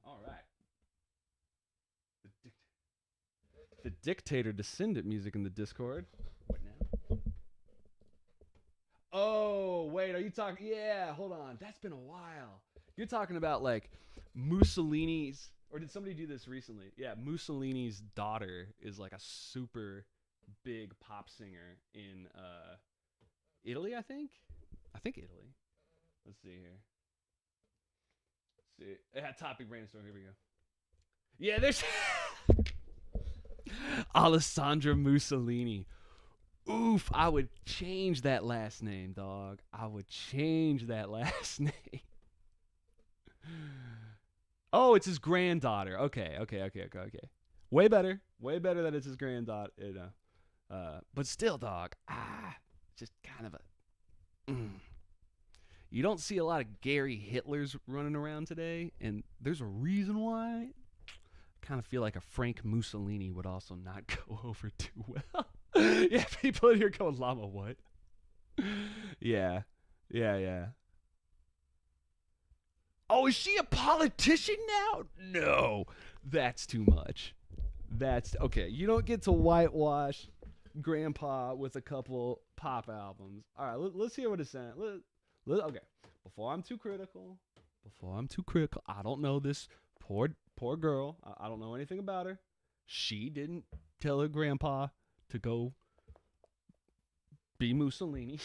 All right. The Dictator Descendant music in the Discord. What now? Oh, wait, are you talking? Yeah, hold on. That's been a while. You're talking about like Mussolini's, or did somebody do this recently? Yeah, Mussolini's daughter is like a super big pop singer in Italy, I think. Italy. Let's see here. Let's see. Yeah, topic brainstorm. Here we go. Yeah, there's Alessandra Mussolini. Oof, I would change that last name, dog. I would change that last name. Oh, it's his granddaughter. Okay. Way better that it's his granddaughter. But still, dog. Just kind of a. You don't see a lot of Gary Hitlers running around today, and there's a reason why. I kind of feel like a Frank Mussolini would also not go over too well. Yeah, people in here going, llama what? Yeah. Oh, is she a politician now? No, that's too much. That's okay. You don't get to whitewash Grandpa with a couple pop albums. All right, let's hear what it's saying. Okay, before I'm too critical, I don't know this poor girl. I don't know anything about her. She didn't tell her grandpa to go be Mussolini.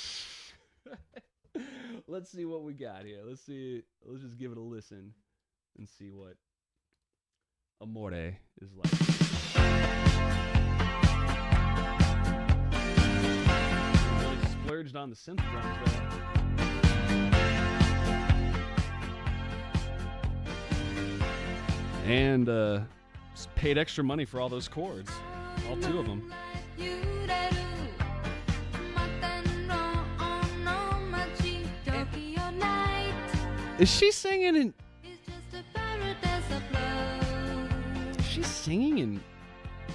Let's see what we got here. Let's just give it a listen and see what Amore is like. Really splurged on the synth drums there. And paid extra money for all those chords. All two of them. Is she singing in... She's singing in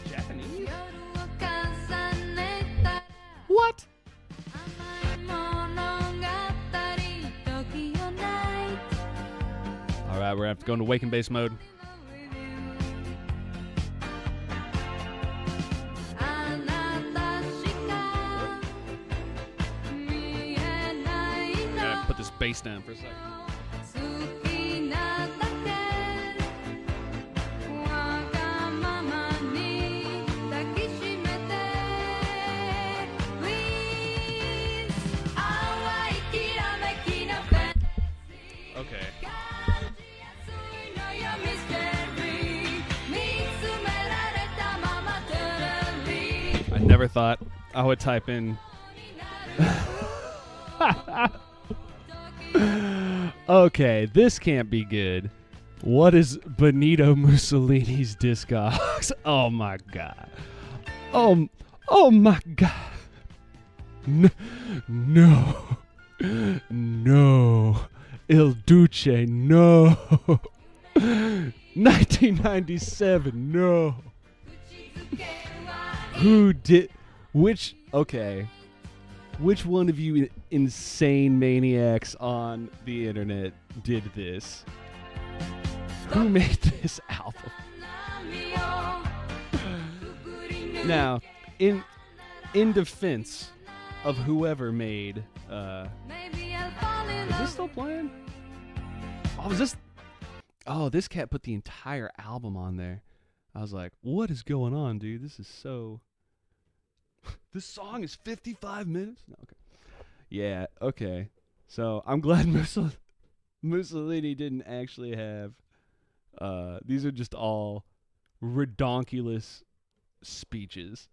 Japanese? What? Alright, we're going to have to go into Wake and Bass mode. Gotta put this bass down for a second. I never thought I would type in. Okay, this can't be good. What is Benito Mussolini's discogs? Oh my god. Oh my god. No. Il Duce, no. 1997, no. Who did... Which one of you insane maniacs on the internet did this? Who made this album? Now, in defense of whoever made... is this still playing? Oh, is this... Oh, this cat put the entire album on there. I was like, what is going on, dude? This is so... This song is 55 minutes? No, okay. Yeah, okay. So I'm glad Mussolini didn't actually have. These are just all redonkulous speeches,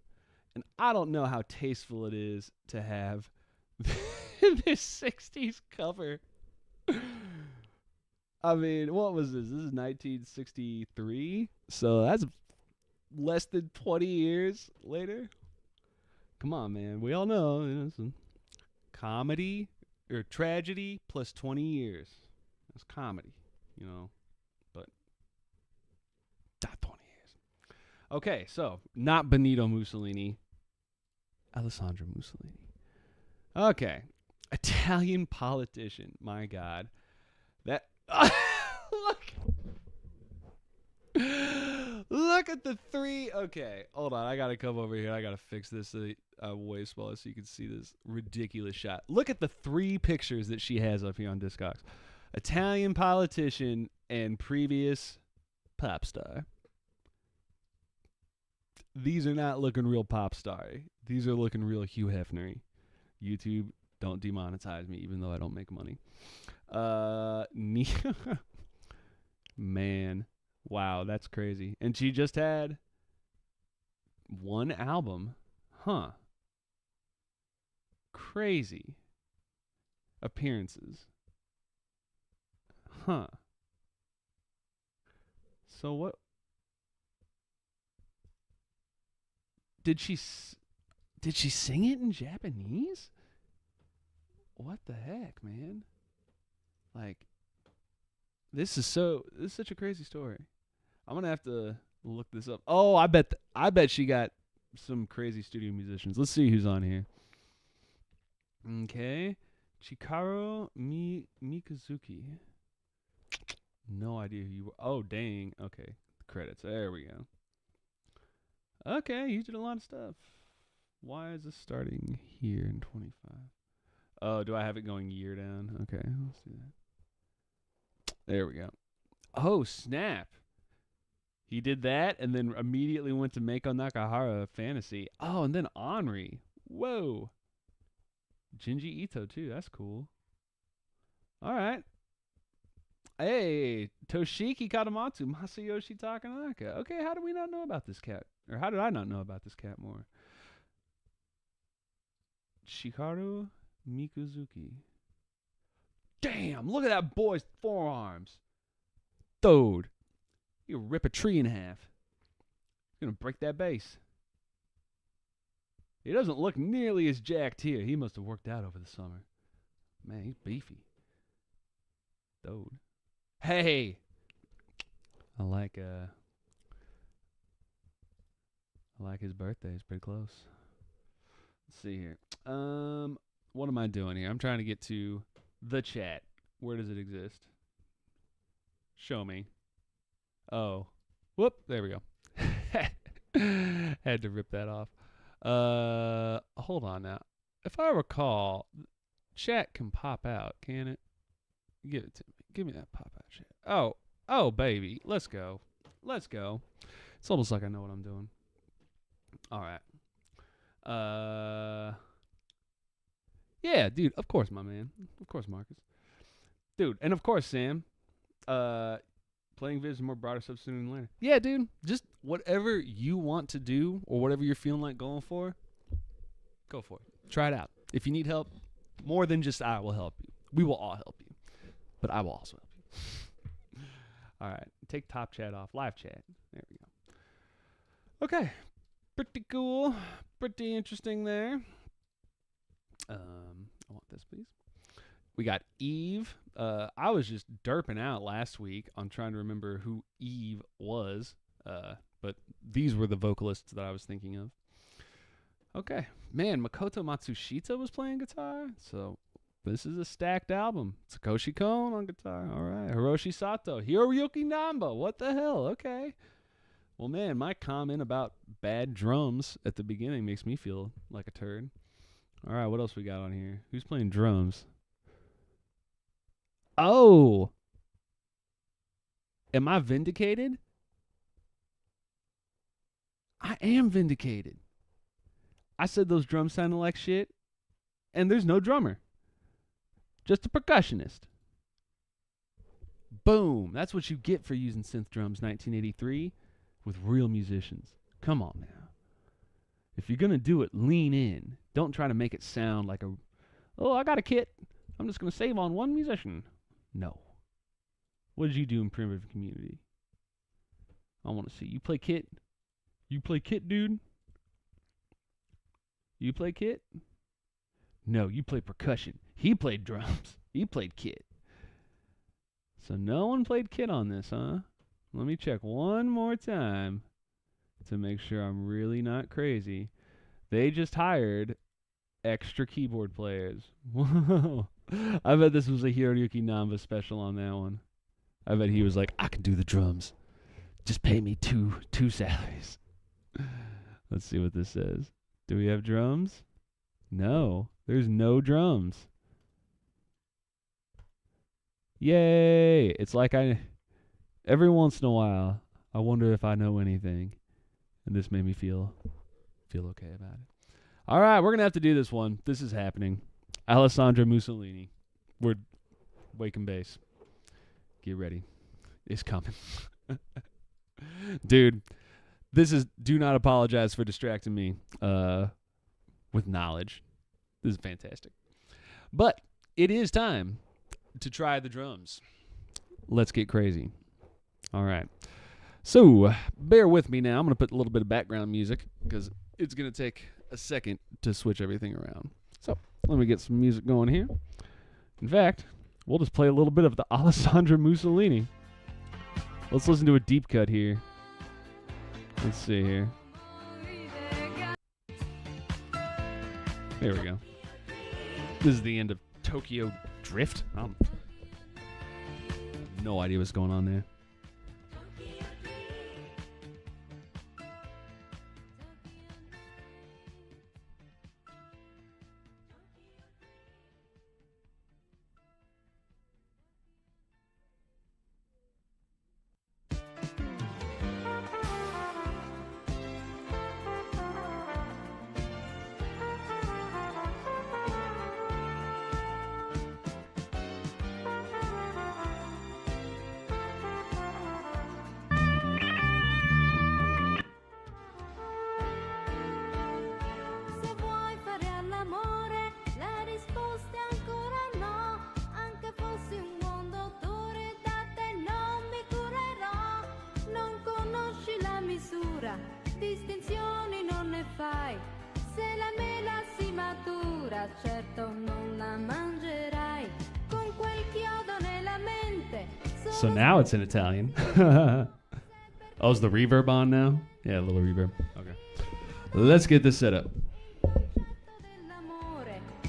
and I don't know how tasteful it is to have this '60s cover. I mean, what was this? This is 1963, so that's less than 20 years later. Come on, man. We all know, some comedy or tragedy plus 20 years. That's comedy, but not 20 years. Okay, so not Benito Mussolini, Alessandro Mussolini. Okay, Italian politician. My God, that look, look at the three. Okay, hold on. I gotta come over here. I gotta fix this way smaller so you can see this ridiculous shot. Look at the three pictures that she has up here on Discogs: Italian politician and previous pop star. These are not looking real pop star. These are looking real Hugh Hefner. YouTube, don't demonetize me, even though I don't make money. Man, wow, that's crazy. And she just had one album, huh? Crazy appearances, huh? So what? Did she sing it in Japanese? What the heck, man? Like, this is such a crazy story. I'm gonna have to look this up. Oh, I bet she got some crazy studio musicians. Let's see who's on here. Okay, Chikaro Mikazuki. No idea who you were. Oh, dang. Okay, the credits. There we go. Okay, you did a lot of stuff. Why is this starting here in 25? Oh, do I have it going year down? Okay, let's do that. There we go. Oh, snap. He did that and then immediately went to Meiko Nakahara Fantasy. Oh, and then Henri. Whoa. Junji Ito, too. That's cool. All right. Hey, Toshiki Katamatsu, Masayoshi Takanaka. Okay, how do we not know about this cat? Or how did I not know about this cat more? Shikaru Mikuzuki. Damn, look at that boy's forearms. Dude, you rip a tree in half. You're going to break that base. He doesn't look nearly as jacked here. He must have worked out over the summer. Man, he's beefy. Dude. Hey. I like his birthday. It's pretty close. Let's see here. What am I doing here? I'm trying to get to the chat. Where does it exist? Show me. Oh. Whoop. There we go. Had to rip that off. Hold on now. If I recall, chat can pop out, can it? Give it to me. Give me that pop out chat. Oh, baby. Let's go. It's almost like I know what I'm doing. All right. Yeah, dude. Of course, my man. Of course, Marcus. Dude, and of course, Sam. Playing Viz is more broader stuff sooner than later. Yeah, dude. Just whatever you want to do or whatever you're feeling like going for, go for it. Try it out. If you need help, more than just I will help you. We will all help you. But I will also help you. All right. Take top chat off. Live chat. There we go. Okay. Pretty cool. Pretty interesting there. I want this, please. We got Eve. I was just derping out last week on trying to remember who Eve was. But these were the vocalists that I was thinking of. Okay. Man, Makoto Matsushita was playing guitar. So this is a stacked album. Tsukoshi Kon on guitar. All right. Hiroshi Sato. Hiroyuki Namba. What the hell? Okay. Well, man, my comment about bad drums at the beginning makes me feel like a turd. All right. What else we got on here? Who's playing drums? Oh. Am I vindicated? I am vindicated. I said those drums sounded like shit, and there's no drummer. Just a percussionist. Boom. That's what you get for using synth drums 1983 with real musicians. Come on now. If you're going to do it, lean in. Don't try to make it sound like I got a kit. I'm just going to save on one musician. No. What did you do in Primitive Community? I want to see. You play kit? You play kit, dude? You play kit? No, you play percussion. He played drums. He played kit. So no one played kit on this, huh? Let me check one more time to make sure I'm really not crazy. They just hired extra keyboard players. Whoa. I bet this was a Hiroyuki Namba special on that one. I bet he was like, I can do the drums. Just pay me two salaries. Let's see what this says. Do we have drums? No, there's no drums. Yay! It's like every once in a while, I wonder if I know anything. And this made me feel okay about it. All right, we're going to have to do this one. This is happening. Alessandro Mussolini. We're waking bass. Get ready. It's coming. Dude, this is, do not apologize for distracting me with knowledge. This is fantastic. But it is time to try the drums. Let's get crazy. All right. So, bear with me now. I'm going to put a little bit of background music because it's going to take a second to switch everything around. So, let me get some music going here. In fact, we'll just play a little bit of the Alessandro Mussolini. Let's listen to a deep cut here. Let's see here. There we go. This is the end of Tokyo Drift. No idea what's going on there. Distinzioni non ne fai, se la mela si matura, certo non la mangerai, con quel chiodo nella mente. So now it's in Italian. Oh, is the reverb on now? Yeah, a little reverb. Okay. Let's get this set up.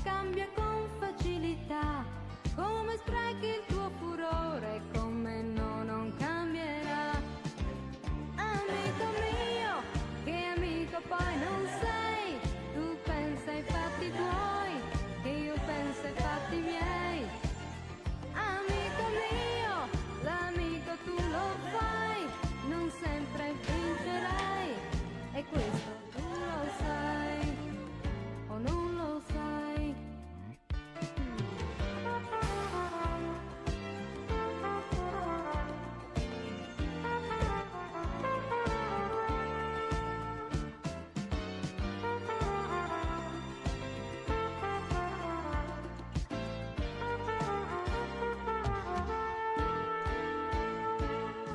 Cambia con facilità, come sprechi il tuo furore, come no non cambierà. Amico mio, che amico poi non sei, tu pensa ai fatti tuoi, che io penso ai fatti miei. Amico mio, l'amico tu lo fai, non sempre vincerai, e questo tu lo sai, o non lo sai.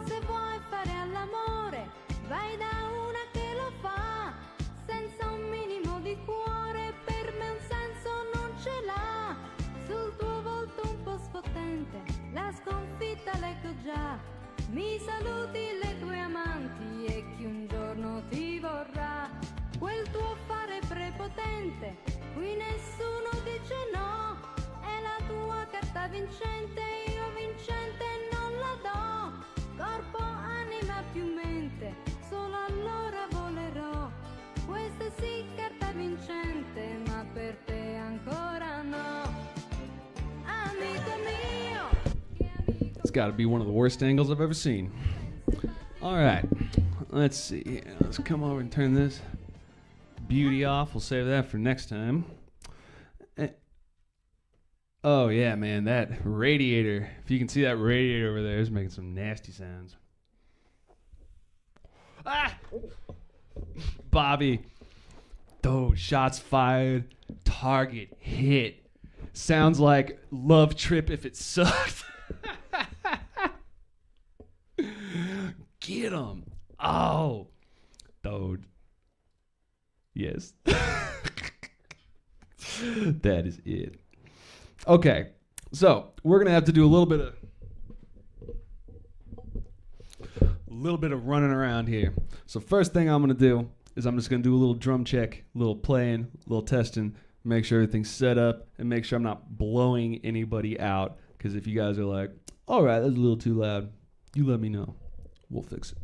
Se vuoi fare all'amore, vai da una che lo fa, senza un minimo di cuore, per me un senso non ce l'ha. Sul tuo volto un po' sfottente, la sconfitta leggo già. Mi saluti le tue amanti e chi un giorno ti vorrà. Quel tuo fare prepotente, qui nessuno dice no. È la tua carta vincente, io vincente non la do. Corpo, anima più mente, solo allora volerò. Questa è sì carta vincente, ma per te ancora no. Amico mio. It's got to be one of the worst angles I've ever seen. All right. Let's see. Let's come over and turn this beauty off. We'll save that for next time. Oh yeah, man, that radiator. If you can see that radiator over there, is making some nasty sounds. Ah, Bobby. Those shots fired. Target hit. Sounds like Love Trip if it sucked. Get him. Oh, dude. Yes. That is it. Okay, so we're gonna have to do a little bit of running around here. So first thing I'm gonna do is I'm just gonna do a little drum check, a little playing, a little testing, make sure everything's set up, and make sure I'm not blowing anybody out. Because if you guys are like, all right, that's a little too loud, you let me know. We'll fix it.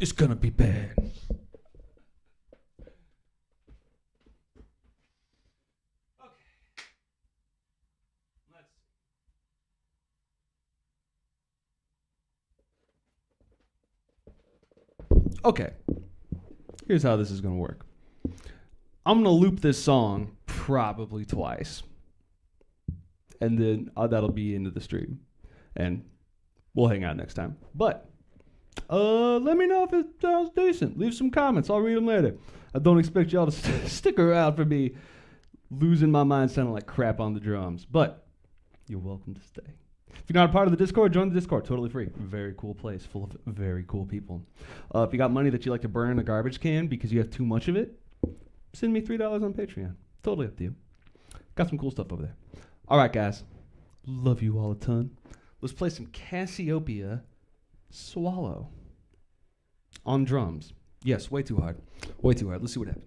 It's gonna be bad. Okay, here's how this is gonna work. I'm gonna loop this song probably twice, and then that'll be into the stream, and we'll hang out next time. But let me know if it sounds decent. Leave some comments. I'll read them later. I don't expect y'all to stick around for me losing my mind sounding like crap on the drums, but you're welcome to stay. If you're not a part of the Discord, join the Discord. Totally free. Very cool place full of very cool people. If you got money that you like to burn in a garbage can because you have too much of it, send me $3 on Patreon. Totally up to you. Got some cool stuff over there. All right, guys. Love you all a ton. Let's play some Cassiopeia Swallow on drums. Yes, way too hard. Way too hard. Let's see what happens.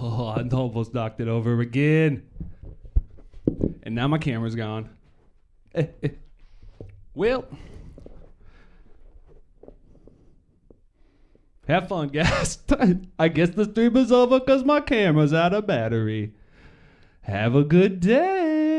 Oh, I almost knocked it over again. And now my camera's gone. Well, have fun, guys. I guess the stream is over because my camera's out of battery. Have a good day.